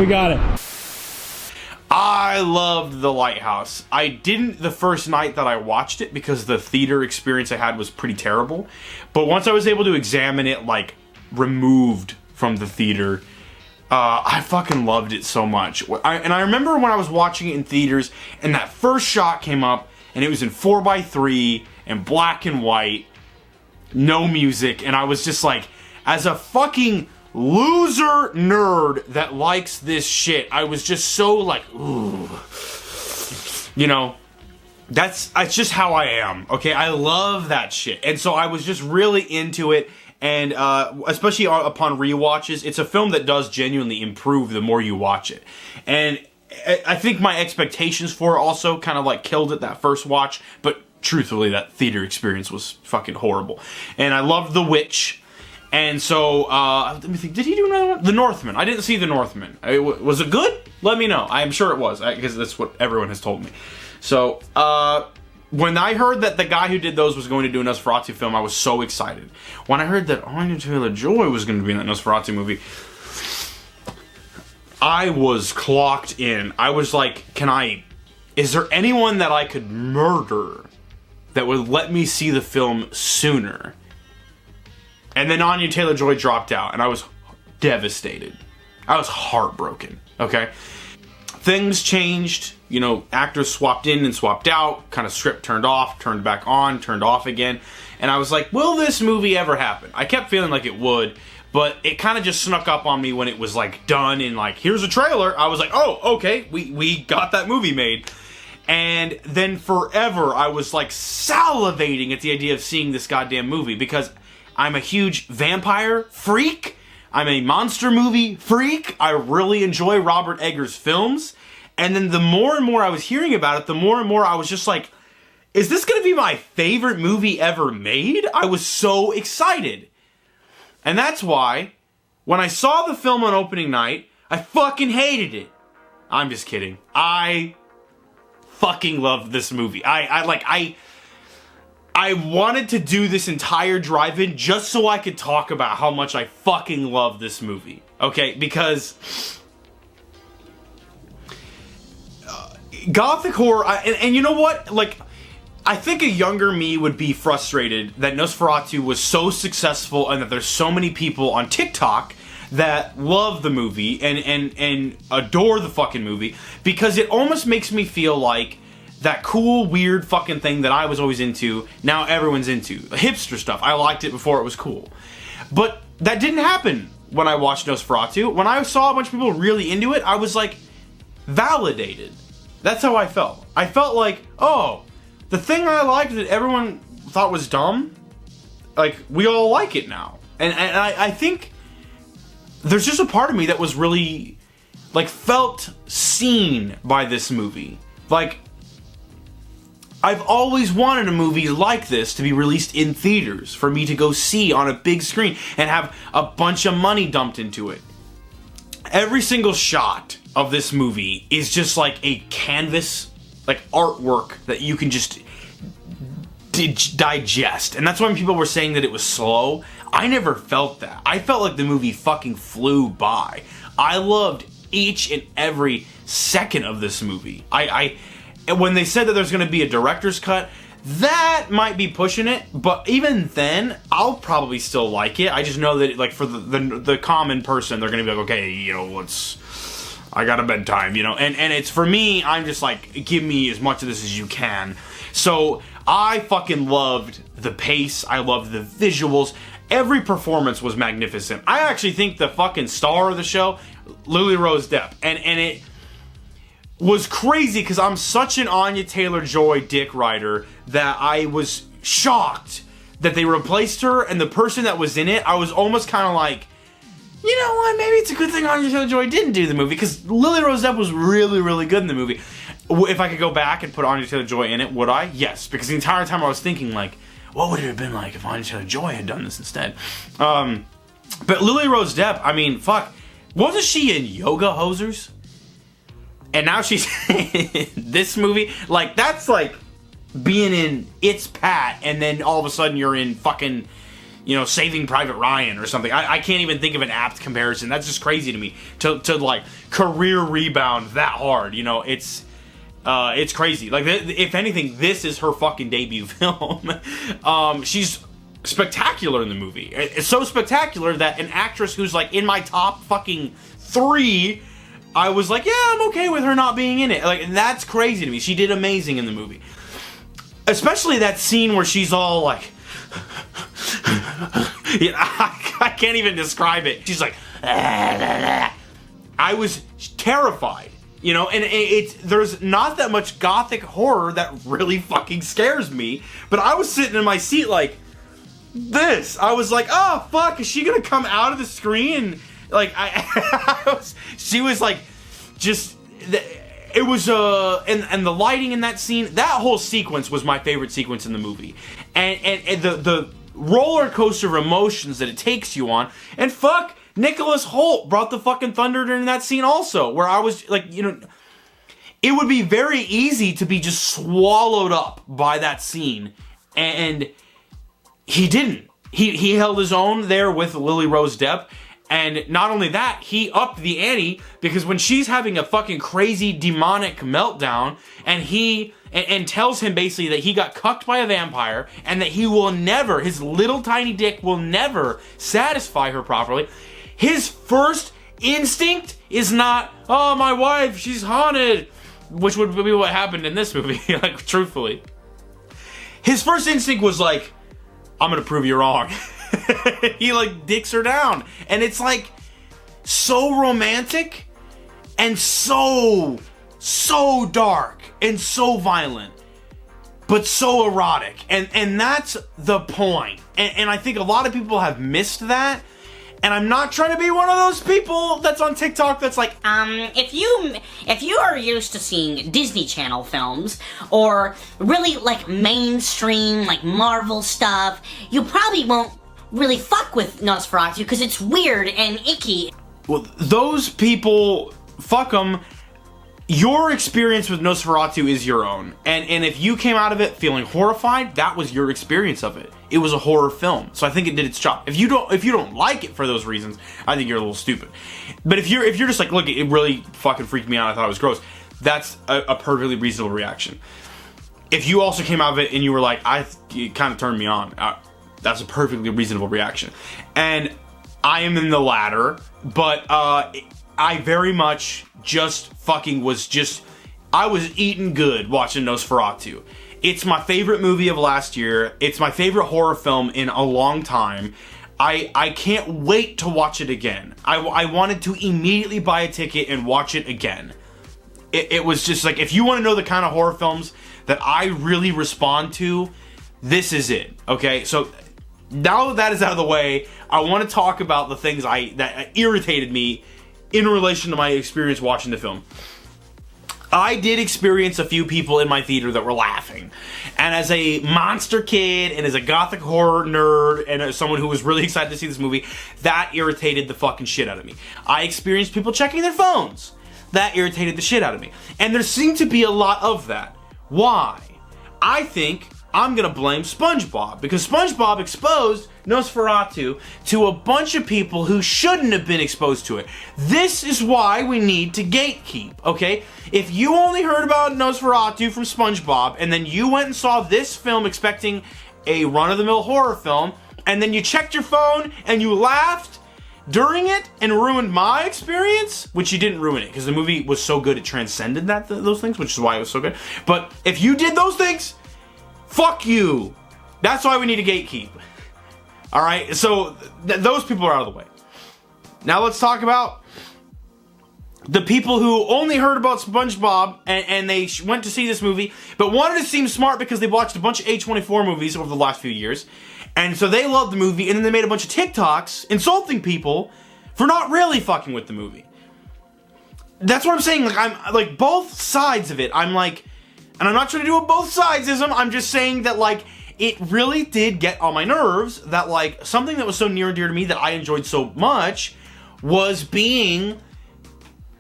We got it. I loved The Lighthouse. I didn't the first night that I watched it because the theater experience I had was pretty terrible. But once I was able to examine it, like, removed from the theater, I fucking loved it so much. And I remember when I was watching it in theaters, and that first shot came up, and it was in 4:3, and black and white, no music, and I was just like, as a fucking loser nerd that likes this shit, I was just so like, ooh. You know, that's just how I am, okay? I love that shit. And so I was just really into it, and especially upon rewatches, it's a film that does genuinely improve the more you watch it. And I think my expectations for it also kind of like killed it that first watch, but truthfully, that theater experience was fucking horrible. And I loved The Witch. And so, let me think, did he do another one? The Northman. I didn't see The Northman. Was it good? Let me know. I'm sure it was, because that's what everyone has told me. So, when I heard that the guy who did those was going to do a Nosferatu film, I was so excited. When I heard that Anya Taylor-Joy was going to be in that Nosferatu movie, I was clocked in. I was like, is there anyone that I could murder that would let me see the film sooner? And then Anya Taylor-Joy dropped out, and I was devastated. I was heartbroken, okay? Things changed, you know, actors swapped in and swapped out, kind of script turned off, turned back on, turned off again. And I was like, will this movie ever happen? I kept feeling like it would, but it kind of just snuck up on me when it was, like, done and, like, here's a trailer. I was like, oh, okay, we got that movie made. And then forever, I was, like, salivating at the idea of seeing this goddamn movie, because I'm a huge vampire freak. I'm a monster movie freak. I really enjoy Robert Eggers' films. And then the more and more I was hearing about it, the more and more I was just like, is this going to be my favorite movie ever made? I was so excited. And that's why, when I saw the film on opening night, I fucking hated it. I'm just kidding. I fucking loved this movie. I wanted to do this entire drive-in just so I could talk about how much I fucking love this movie. Okay, because Gothic horror, and you know what? Like, I think a younger me would be frustrated that Nosferatu was so successful and that there's so many people on TikTok that love the movie and adore the fucking movie, because it almost makes me feel like that cool, weird fucking thing that I was always into, now everyone's into. The hipster stuff. I liked it before it was cool. But that didn't happen when I watched Nosferatu. When I saw a bunch of people really into it, I was like, validated. That's how I felt. I felt like, oh, the thing I liked that everyone thought was dumb, like, we all like it now. And I think there's just a part of me that was really, like, felt seen by this movie. Like, I've always wanted a movie like this to be released in theaters, for me to go see on a big screen and have a bunch of money dumped into it. Every single shot of this movie is just like a canvas, like artwork that you can just digest. And that's why when people were saying that it was slow, I never felt that. I felt like the movie fucking flew by. I loved each and every second of this movie. And when they said that there's going to be a director's cut, that might be pushing it, but even then, I'll probably still like it. I just know that, like, for the common person, they're going to be like, okay, you know, I got a bedtime, you know, and it's, for me, I'm just like, give me as much of this as you can. So, I fucking loved the pace. I loved the visuals. Every performance was magnificent. I actually think the fucking star of the show, Lily Rose Depp, and it was crazy because I'm such an Anya Taylor-Joy dick rider that I was shocked that they replaced her, and the person that was in it, I was almost kind of like, you know what, maybe it's a good thing Anya Taylor-Joy didn't do the movie, because Lily Rose Depp was really, really good in the movie. If I could go back and put Anya Taylor-Joy in it, would I? Yes, because the entire time I was thinking, like, what would it have been like if Anya Taylor-Joy had done this instead? But Lily Rose Depp, I mean, fuck, wasn't she in Yoga Hosers? And now she's in this movie? Like, that's like being in It's Pat, and then all of a sudden you're in fucking, you know, Saving Private Ryan or something. I can't even think of an apt comparison. That's just crazy to me. To like, career rebound that hard, you know, it's crazy. Like, if anything, this is her fucking debut film. She's spectacular in the movie. It's so spectacular that an actress who's like in my top fucking 3, I was like, yeah, I'm okay with her not being in it. Like, that's crazy to me. She did amazing in the movie. Especially that scene where she's all like, yeah, I can't even describe it. She's like, I was terrified. You know, and there's not that much gothic horror that really fucking scares me, but I was sitting in my seat like this. I was like, oh fuck, is she gonna come out of the screen? Like, she was like, just, it was, and the lighting in that scene, that whole sequence was my favorite sequence in the movie. And the roller coaster of emotions that it takes you on, and fuck, Nicholas Hoult brought the fucking thunder during that scene also, where I was like, you know, it would be very easy to be just swallowed up by that scene, and he didn't. He held his own there with Lily Rose Depp, and not only that, he upped the ante, because when she's having a fucking crazy demonic meltdown, and tells him basically that he got cucked by a vampire, and that he will never, his little tiny dick will never satisfy her properly, his first instinct is not, oh, my wife, she's haunted, which would be what happened in this movie, like, truthfully. His first instinct was like, I'm gonna prove you wrong. He, like, dicks her down. And it's, like, so romantic and so dark and so violent, but so erotic. And that's the point. And I think a lot of people have missed that. And I'm not trying to be one of those people that's on TikTok that's like, if you are used to seeing Disney Channel films or really like mainstream like Marvel stuff, you probably won't really fuck with Nosferatu because it's weird and icky. Well, those people, fuck them. Your experience with Nosferatu is your own. And if you came out of it feeling horrified, that was your experience of it. It was a horror film. So I think it did its job. If you don't like it for those reasons, I think you're a little stupid. But if you're just like, look, it really fucking freaked me out, I thought it was gross, that's a perfectly reasonable reaction. If you also came out of it and you were like, it kind of turned me on, that's a perfectly reasonable reaction. And I am in the latter, but I very much just fucking I was eating good watching Nosferatu. It's my favorite movie of last year. It's my favorite horror film in a long time. I can't wait to watch it again. I wanted to immediately buy a ticket and watch it again. It was just like, if you want to know the kind of horror films that I really respond to, this is it, okay? So now that is out of the way, I want to talk about the things that irritated me in relation to my experience watching the film. I did experience a few people in my theater that were laughing. And as a monster kid, and as a gothic horror nerd, and as someone who was really excited to see this movie, that irritated the fucking shit out of me. I experienced people checking their phones. That irritated the shit out of me. And there seemed to be a lot of that. Why? I think I'm gonna blame SpongeBob, because SpongeBob exposed Nosferatu to a bunch of people who shouldn't have been exposed to it. This is why we need to gatekeep, okay? If you only heard about Nosferatu from SpongeBob, and then you went and saw this film expecting a run-of-the-mill horror film, and then you checked your phone and you laughed during it and ruined my experience, which you didn't ruin it, because the movie was so good it transcended those things, which is why it was so good. But if you did those things, Fuck you. That's why we need a gatekeep. All right, so those people are out of the way. Now let's talk about the people who only heard about SpongeBob and they went to see this movie, but wanted to seem smart because they watched a bunch of A24 movies over the last few years. And so they loved the movie, and then they made a bunch of TikToks insulting people for not really fucking with the movie. That's what I'm saying. Like, I'm like both sides of it. I'm like, and I'm not trying to do a both sidesism. I'm just saying that, like, it really did get on my nerves that, like, something that was so near and dear to me that I enjoyed so much was being,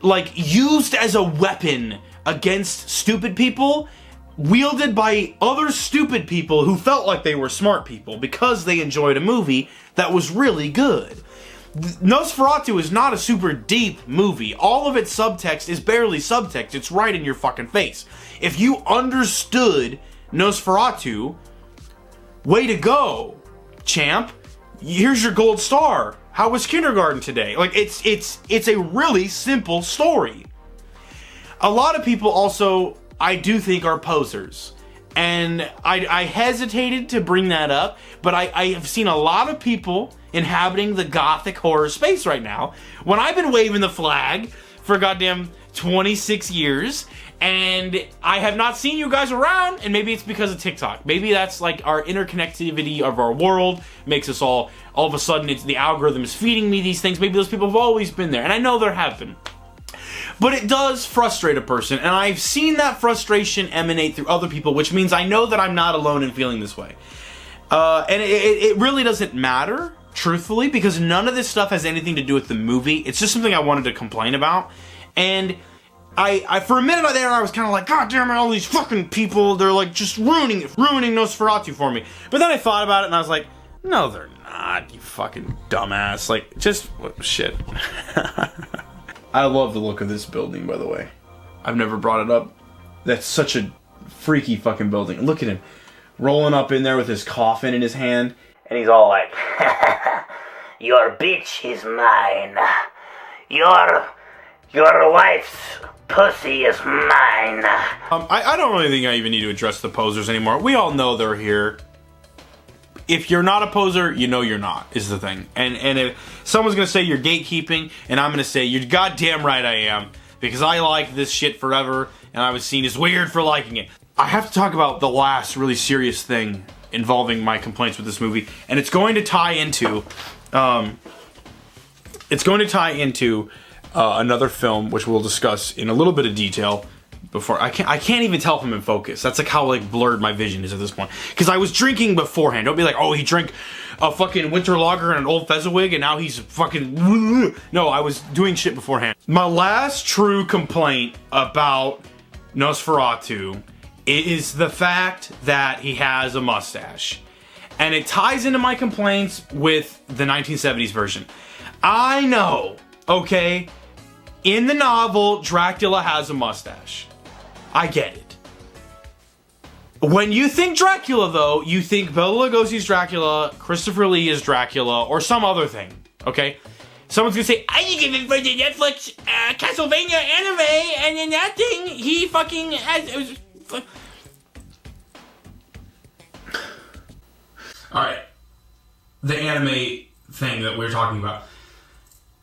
like, used as a weapon against stupid people, wielded by other stupid people who felt like they were smart people because they enjoyed a movie that was really good. Nosferatu is not a super deep movie. All of its subtext is barely subtext. It's right in your fucking face. If you understood Nosferatu, way to go, champ. Here's your gold star. How was kindergarten today? Like, it's a really simple story. A lot of people also, I do think, are posers. And I hesitated to bring that up, but I have seen a lot of people inhabiting the gothic horror space right now when I've been waving the flag for goddamn 26 years, and I have not seen you guys around, and maybe it's because of TikTok. Maybe that's like our interconnectivity of our world makes us all of a sudden, it's the algorithm is feeding me these things. Maybe those people have always been there, and I know there have been. But it does frustrate a person, and I've seen that frustration emanate through other people, which means I know that I'm not alone in feeling this way. And it really doesn't matter, truthfully, because none of this stuff has anything to do with the movie. It's just something I wanted to complain about. And I for a minute there, I was kind of like, God damn it, all these fucking people, they're like just ruining Nosferatu for me. But then I thought about it, and I was like, no, they're not, you fucking dumbass. Like, just, shit. I love the look of this building, by the way. I've never brought it up. That's such a freaky fucking building. Look at him rolling up in there with his coffin in his hand. And he's all like, your bitch is mine. Your wife's pussy is mine. I don't really think I even need to address the posers anymore. We all know they're here. If you're not a poser, you know you're not, is the thing. And if someone's going to say you're gatekeeping, and I'm going to say, you're goddamn right I am. Because I liked this shit forever, and I was seen as weird for liking it. I have to talk about the last really serious thing involving my complaints with this movie. And it's going to tie into... another film, which we'll discuss in a little bit of detail. Before I can't even tell if I'm in focus. That's like how like blurred my vision is at this point. Because I was drinking beforehand. Don't be like, oh, he drank a fucking winter lager and an old Fezziwig and now he's fucking... No, I was doing shit beforehand. My last true complaint about Nosferatu is the fact that he has a mustache. And it ties into my complaints with the 1970s version. I know, okay, in the novel, Dracula has a mustache. I get it. When you think Dracula, though, you think Bela Lugosi's Dracula, Christopher Lee is Dracula, or some other thing, okay? Someone's gonna say, I think it for the Netflix Castlevania anime, and in that thing, he fucking has... Alright. The anime thing that we're talking about.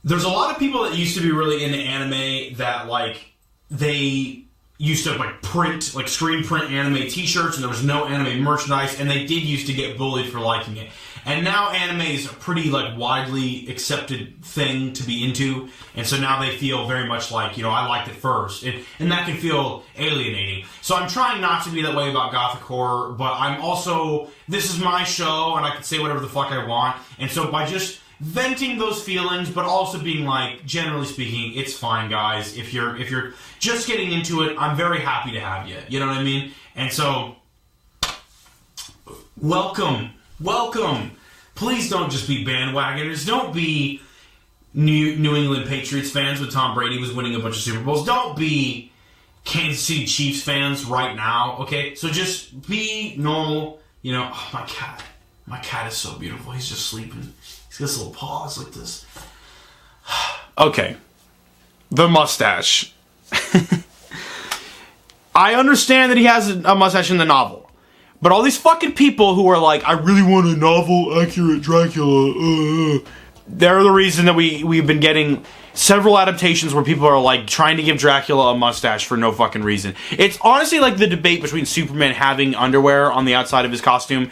There's a lot of people that used to be really into anime that, like, they used to, like, print, like, screen print anime t-shirts, and there was no anime merchandise, and they did used to get bullied for liking it. And now anime is a pretty, like, widely accepted thing to be into, and so now they feel very much like, you know, I liked it first, and that can feel alienating. So I'm trying not to be that way about gothic horror, but I'm also, this is my show, and I can say whatever the fuck I want, and so by just venting those feelings, but also being like, generally speaking, it's fine, guys. If you're just getting into it, I'm very happy to have you. You know what I mean? And so, welcome. Please don't just be bandwagoners. Don't be New England Patriots fans when Tom Brady was winning a bunch of Super Bowls. Don't be Kansas City Chiefs fans right now, okay? So just be normal. You know, oh, my cat. My cat is so beautiful. He's just sleeping. He's got his little paws like this. Okay. The mustache. I understand that he has a mustache in the novel. But all these fucking people who are like, I really want a novel accurate Dracula, they're the reason that we've been getting several adaptations where people are like trying to give Dracula a mustache for no fucking reason. It's honestly like the debate between Superman having underwear on the outside of his costume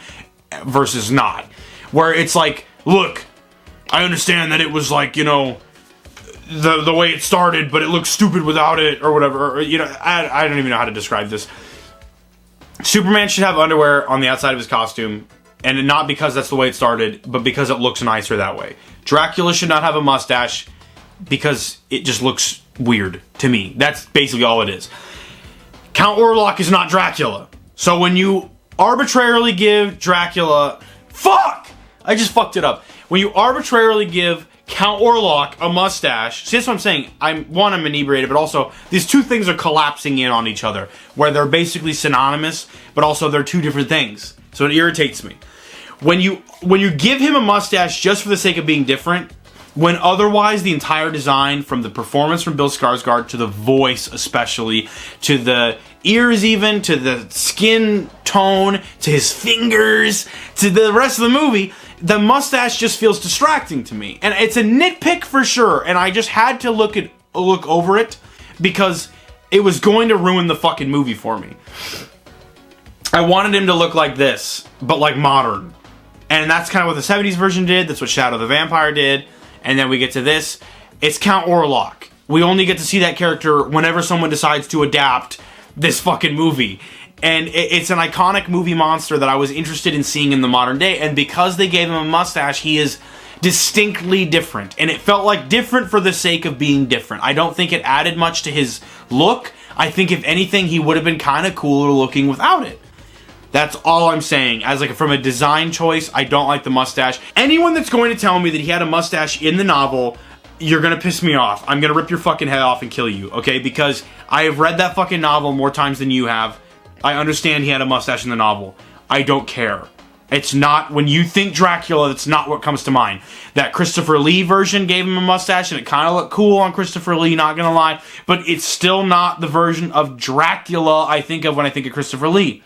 versus not. Where it's like, look, I understand that it was like, you know, the way it started, but it looks stupid without it, or whatever. Or, you know, I don't even know how to describe this. Superman should have underwear on the outside of his costume, and not because that's the way it started, but because it looks nicer that way. Dracula should not have a mustache because it just looks weird to me. That's basically all it is. Count Orlok is not Dracula. So when you arbitrarily give Dracula... Fuck! I just fucked it up. When you arbitrarily give Count Orlok a mustache... See, that's what I'm saying. I'm inebriated, but also these two things are collapsing in on each other, where they're basically synonymous, but also they're two different things. So it irritates me. When you give him a mustache just for the sake of being different, when otherwise the entire design, from the performance from Bill Skarsgård to the voice especially, to the ears even, to the skin tone, to his fingers, to the rest of the movie, the mustache just feels distracting to me. And it's a nitpick for sure, and I just had to look over it because it was going to ruin the fucking movie for me. I wanted him to look like this, but like modern. And that's kind of what the 70s version did. That's what Shadow the Vampire did. And then we get to this. It's Count Orlok. We only get to see that character whenever someone decides to adapt this fucking movie. And it's an iconic movie monster that I was interested in seeing in the modern day. And because they gave him a mustache, he is distinctly different. And it felt like different for the sake of being different. I don't think it added much to his look. I think if anything, he would have been kind of cooler looking without it. That's all I'm saying. As like from a design choice, I don't like the mustache. Anyone that's going to tell me that he had a mustache in the novel, you're gonna piss me off. I'm gonna rip your fucking head off and kill you, okay? Because I have read that fucking novel more times than you have. I understand he had a mustache in the novel. I don't care. It's not, when you think Dracula, that's not what comes to mind. That Christopher Lee version gave him a mustache and it kind of looked cool on Christopher Lee, not gonna lie. But it's still not the version of Dracula I think of when I think of Christopher Lee.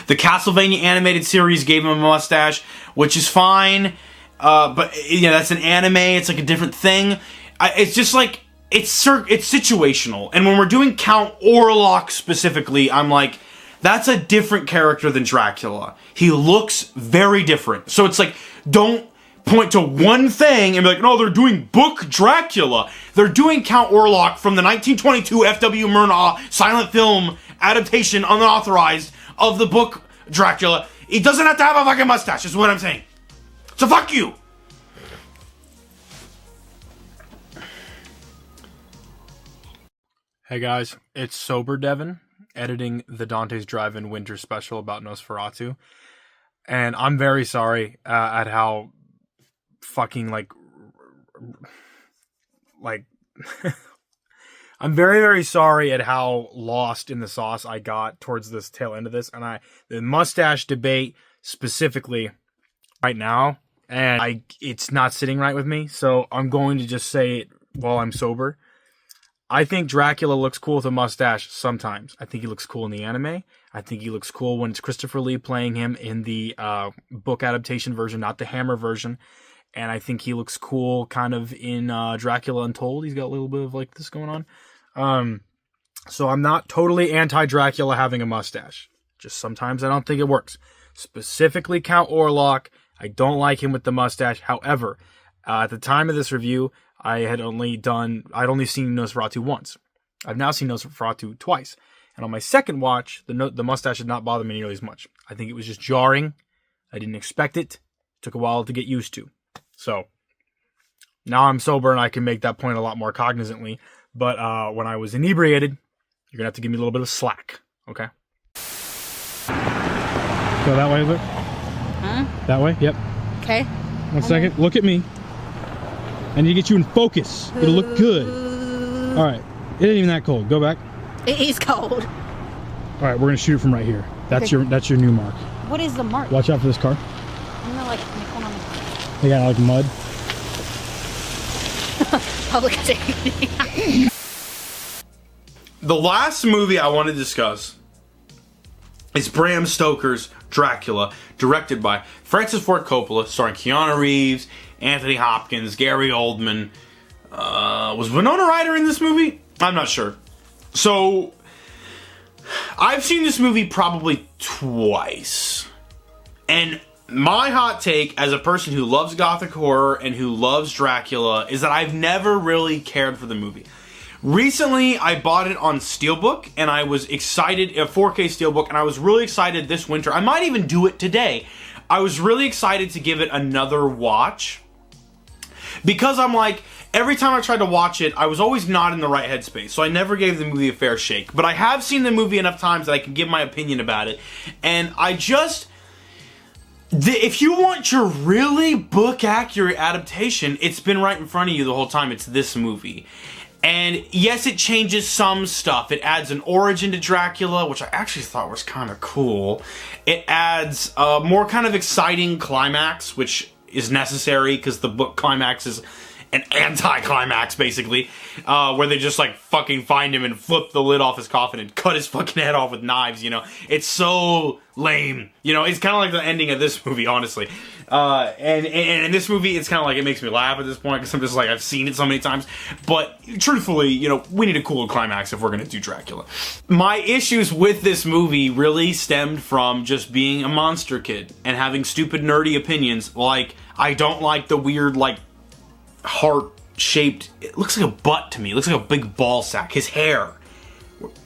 The Castlevania animated series gave him a mustache, which is fine, but you know, that's an anime. It's like a different thing. It's just like it's situational. And when we're doing Count Orlok specifically, I'm like, that's a different character than Dracula. He looks very different. So it's like, don't point to one thing and be like, no, they're doing book Dracula. They're doing Count Orlok from the 1922 F.W. Murnau silent film adaptation, unauthorized, of the book Dracula. He doesn't have to have a fucking mustache, is what I'm saying. So fuck you! Hey guys, it's Sober Devin, editing the Dante's Drive-In Winter Special about Nosferatu. And I'm very sorry at how fucking, like I'm very, very sorry at how lost in the sauce I got towards this tail end of this. And the mustache debate specifically right now, and it's not sitting right with me. So I'm going to just say it while I'm sober. I think Dracula looks cool with a mustache sometimes. I think he looks cool in the anime. I think he looks cool when it's Christopher Lee playing him in the book adaptation version, not the Hammer version. And I think he looks cool kind of in Dracula Untold. He's got a little bit of like this going on. So I'm not totally anti-Dracula having a mustache. Just sometimes I don't think it works. Specifically Count Orlok, I don't like him with the mustache. However, at the time of this review, I'd only seen Nosferatu once. I've now seen Nosferatu twice. And on my second watch, the mustache did not bother me nearly as much. I think it was just jarring. I didn't expect it. It took a while to get used to. So now I'm sober and I can make that point a lot more cognizantly. But when I was inebriated, you're going to have to give me a little bit of slack, okay? Go that way, look. Huh? That way, yep. Okay. One second, look at me. I need to get you in focus. It'll look good. All right, it ain't even that cold. Go back. It is cold. All right, we're going to shoot it from right here. That's your new mark. What is the mark? Watch out for this car. I'm gonna like make one on the They got like mud. public safety. The last movie I want to discuss is Bram Stoker's Dracula, directed by Francis Ford Coppola, starring Keanu Reeves, Anthony Hopkins, Gary Oldman. Was Winona Ryder in this movie? I'm not sure. So, I've seen this movie probably twice. And my hot take, as a person who loves gothic horror and who loves Dracula, is that I've never really cared for the movie. Recently, I bought it on Steelbook, and I was excited, a 4K Steelbook, and I was really excited this winter. I might even do it today. I was really excited to give it another watch, because I'm like, every time I tried to watch it, I was always not in the right headspace, so I never gave the movie a fair shake. But I have seen the movie enough times that I can give my opinion about it, and I just... if you want your really book-accurate adaptation, it's been right in front of you the whole time. It's this movie. And yes, it changes some stuff. It adds an origin to Dracula, which I actually thought was kind of cool. It adds a more kind of exciting climax, which is necessary because the book climax is an anti-climax, basically, where they just, like, fucking find him and flip the lid off his coffin and cut his fucking head off with knives, you know? It's so lame. You know, it's kind of like the ending of this movie, honestly. And in this movie, it's kind of like, it makes me laugh at this point, because I'm just like, I've seen it so many times. But, truthfully, you know, we need a cooler climax if we're gonna do Dracula. My issues with this movie really stemmed from just being a monster kid and having stupid, nerdy opinions, like, I don't like the weird, like, heart-shaped, it looks like a butt to me. It looks like a big ball sack. His hair.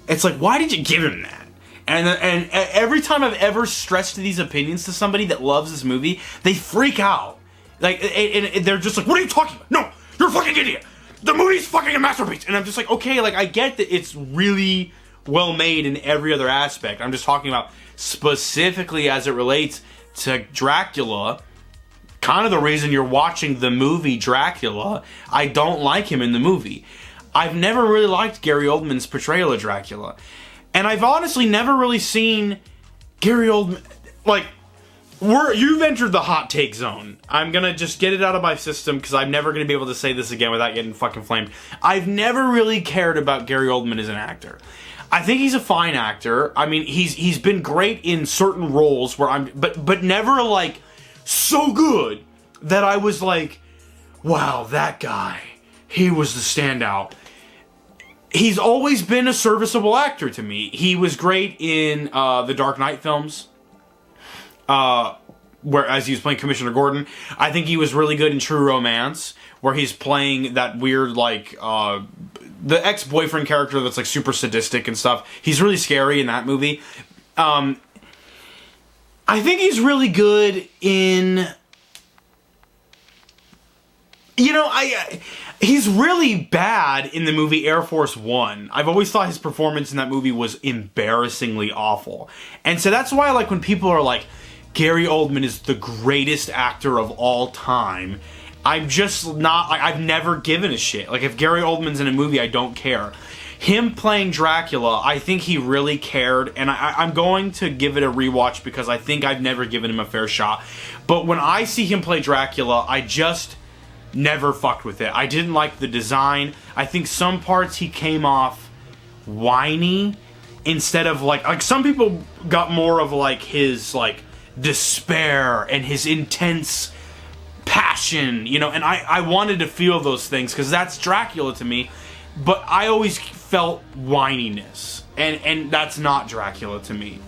It's like, why did you give him that? And every time I've ever stressed these opinions to somebody that loves this movie, they freak out. Like, and they're just like, what are you talking about? No, you're a fucking idiot. The movie's fucking a masterpiece. And I'm just like, okay, like, I get that it's really well made in every other aspect. I'm just talking about specifically as it relates to Dracula. Kind of the reason you're watching the movie Dracula. I don't like him in the movie. I've never really liked Gary Oldman's portrayal of Dracula. And I've honestly never really seen Gary Oldman... Like, you've entered the hot take zone. I'm gonna just get it out of my system, because I'm never gonna be able to say this again without getting fucking flamed. I've never really cared about Gary Oldman as an actor. I think he's a fine actor. I mean, he's been great in certain roles where but never, like, so good that I was like, wow, that guy, he was the standout. He's always been a serviceable actor to me. He was great in the Dark Knight films, where as he was playing Commissioner Gordon. I think he was really good in True Romance, where he's playing that weird, like, the ex-boyfriend character that's, like, super sadistic and stuff. He's really scary in that movie. I think he's really good in... You know, he's really bad in the movie Air Force One. I've always thought his performance in that movie was embarrassingly awful. And so that's why, like, when people are like, Gary Oldman is the greatest actor of all time, I'm just not... Like, I've never given a shit. Like, if Gary Oldman's in a movie, I don't care. Him playing Dracula, I think he really cared, and I'm going to give it a rewatch because I think I've never given him a fair shot. But when I see him play Dracula, I just never fucked with it. I didn't like the design. I think some parts he came off whiny instead of like some people got more of like his like despair and his intense passion, you know, and I wanted to feel those things because that's Dracula to me. But I always felt whininess, and that's not Dracula to me.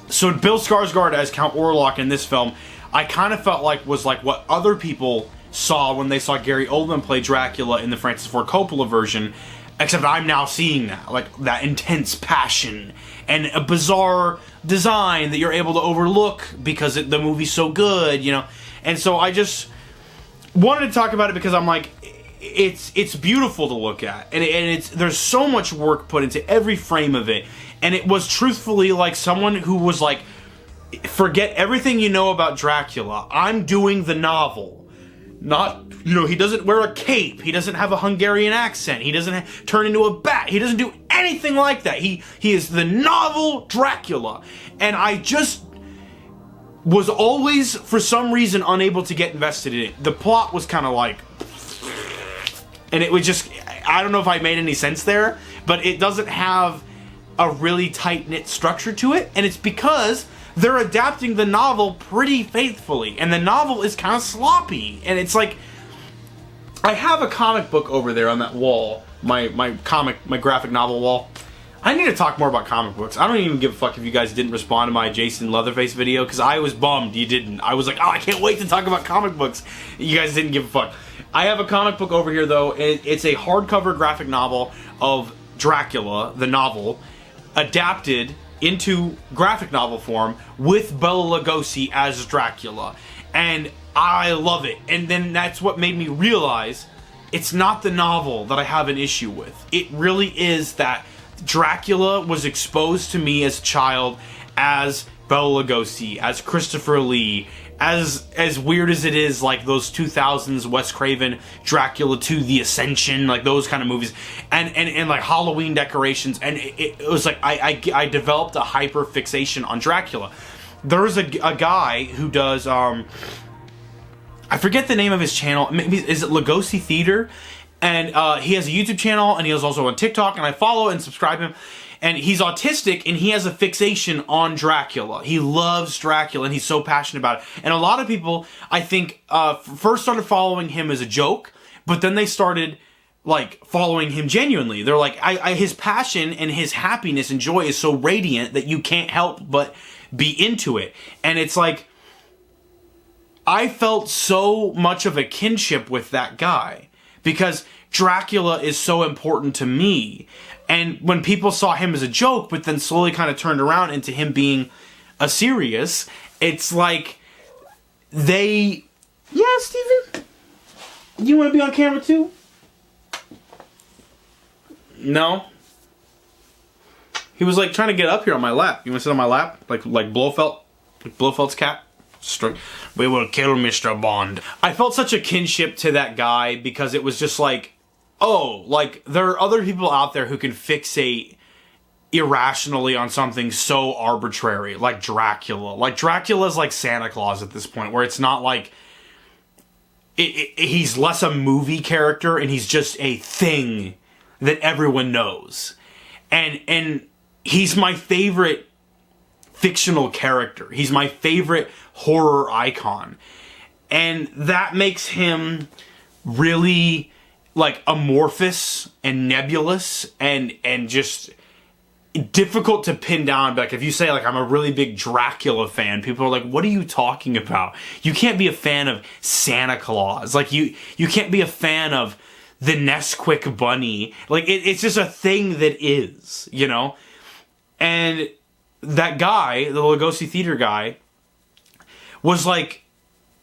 So Bill Skarsgård as Count Orlok in this film, I kind of felt like was like what other people saw when they saw Gary Oldman play Dracula in the Francis Ford Coppola version, except I'm now seeing that, like that intense passion and a bizarre design that you're able to overlook because the movie's so good, you know. And so I just wanted to talk about it because I'm like, it's beautiful to look at, and it's there's so much work put into every frame of it, and it was truthfully like someone who was like, forget everything you know about Dracula, I'm doing the novel. Not, you know, he doesn't wear a cape, he doesn't have a Hungarian accent, he doesn't turn into a bat, he doesn't do anything like that. He is the novel Dracula, and I just was always for some reason unable to get invested in it. The plot was kind of like, and it was just, I don't know if I made any sense there, but it doesn't have a really tight-knit structure to it, and it's because they're adapting the novel pretty faithfully, and the novel is kind of sloppy, and it's like, I have a comic book over there on that wall, my graphic novel wall. I need to talk more about comic books. I don't even give a fuck if you guys didn't respond to my Jason Leatherface video, because I was bummed you didn't. I was like, oh, I can't wait to talk about comic books. You guys didn't give a fuck. I have a comic book over here, though. It's a hardcover graphic novel of Dracula, the novel, adapted into graphic novel form with Bela Lugosi as Dracula. And I love it. And then that's what made me realize it's not the novel that I have an issue with. It really is that Dracula was exposed to me as a child as Bela Lugosi, as Christopher Lee, as weird as it is, like those 2000s Wes Craven Dracula 2 The Ascension, like those kind of movies, and like Halloween decorations, and it was like I developed a hyper fixation on Dracula. There's a guy who does I forget the name of his channel. Maybe is it Lugosi Theater? And he has a YouTube channel, and he is also on TikTok, and I follow and subscribe him. And he's autistic, and he has a fixation on Dracula. He loves Dracula, and he's so passionate about it. And a lot of people, I think, first started following him as a joke, but then they started, like, following him genuinely. They're like, his passion and his happiness and joy is so radiant that you can't help but be into it. And it's like, I felt so much of a kinship with that guy, because Dracula is so important to me. And when people saw him as a joke, but then slowly kind of turned around into him being a serious, it's like they... Yeah, Steven? You want to be on camera too? No? He was like trying to get up here on my lap. You want to sit on my lap? Like Blofeld? Like Blofeld's cat? We will kill Mr. Bond. I felt such a kinship to that guy because it was just like, oh, like, there are other people out there who can fixate irrationally on something so arbitrary, like Dracula. Like, Dracula's like Santa Claus at this point, where it's not like... he's less a movie character, and he's just a thing that everyone knows. And he's my favorite fictional character. He's my favorite horror icon. And that makes him really... like amorphous and nebulous and just difficult to pin down. Like if you say like I'm a really big Dracula fan, people are like, what are you talking about? You can't be a fan of Santa Claus. Like you can't be a fan of the Nesquik bunny. Like it's just a thing that is, you know? And that guy, the Lugosi Theater guy, was like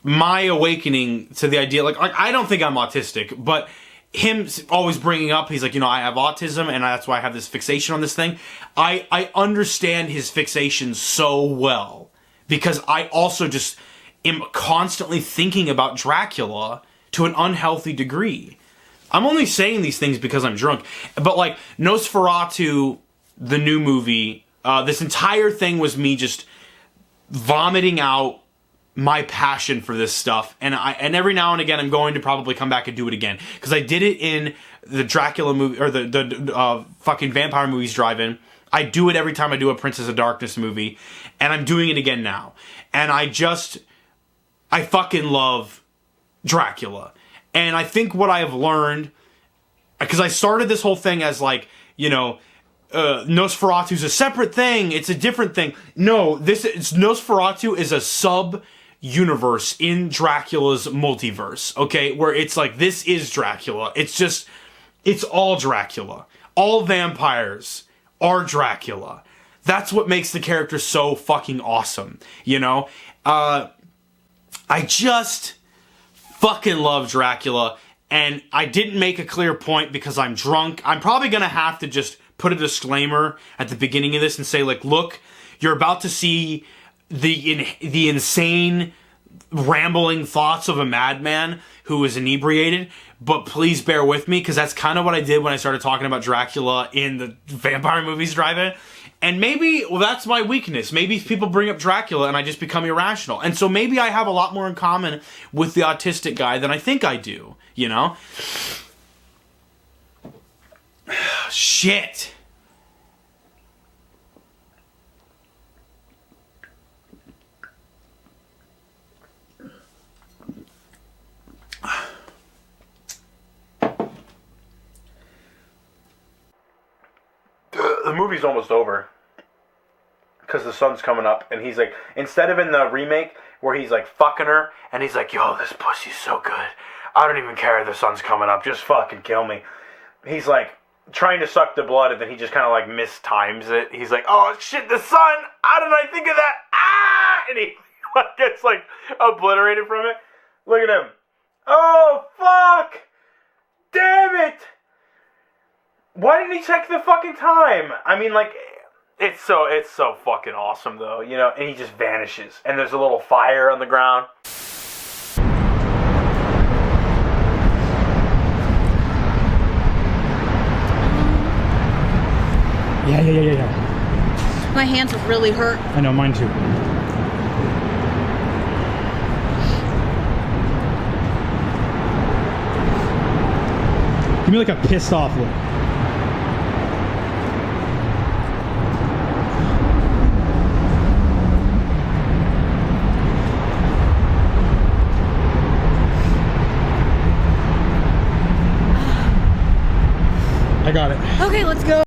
my awakening to the idea. Like I don't think I'm autistic, but him always bringing up, he's like, you know, I have autism, and that's why I have this fixation on this thing. I understand his fixation so well, because I also just am constantly thinking about Dracula to an unhealthy degree. I'm only saying these things because I'm drunk. But like, Nosferatu, the new movie, this entire thing was me just vomiting out my passion for this stuff, and every now and again I'm going to probably come back and do it again, because I did it in the Dracula movie, or the fucking vampire movies drive-in. I do it every time I do a Princess of Darkness movie, and I'm doing it again now. And I fucking love Dracula. And I think what I have learned, because I started this whole thing as like, you know, Nosferatu's a separate thing, it's a different thing. No, Nosferatu is a sub-universe in Dracula's multiverse, okay? Where it's like, this is Dracula. It's all Dracula. All vampires are Dracula. That's what makes the character so fucking awesome, you know? I just fucking love Dracula, and I didn't make a clear point because I'm drunk. I'm probably gonna have to just put a disclaimer at the beginning of this and say, like, look, you're about to see the insane rambling thoughts of a madman who is inebriated, but please bear with me, because that's kind of what I did when I started talking about Dracula in the vampire movies drive-in. And maybe, well, that's my weakness. Maybe people bring up Dracula and I just become irrational. And so maybe I have a lot more in common with the autistic guy than I think I do, you know? Shit. the movie's almost over because the sun's coming up, and he's like, instead of in the remake where he's like fucking her, and he's like, yo, this pussy's so good, I don't even care if the sun's coming up, just fucking kill me. He's like trying to suck the blood, and then he just kind of like mistimes it. He's like, oh shit, the sun, how did I think of that? Ah! And he gets like obliterated from it. Look at him. Oh fuck! Damn it! Why didn't he check the fucking time? I mean, like, it's so fucking awesome though, you know. And he just vanishes, and there's a little fire on the ground. Yeah. My hands really hurt. I know, mine too. Give me like a pissed off look. I got it. Okay, let's go.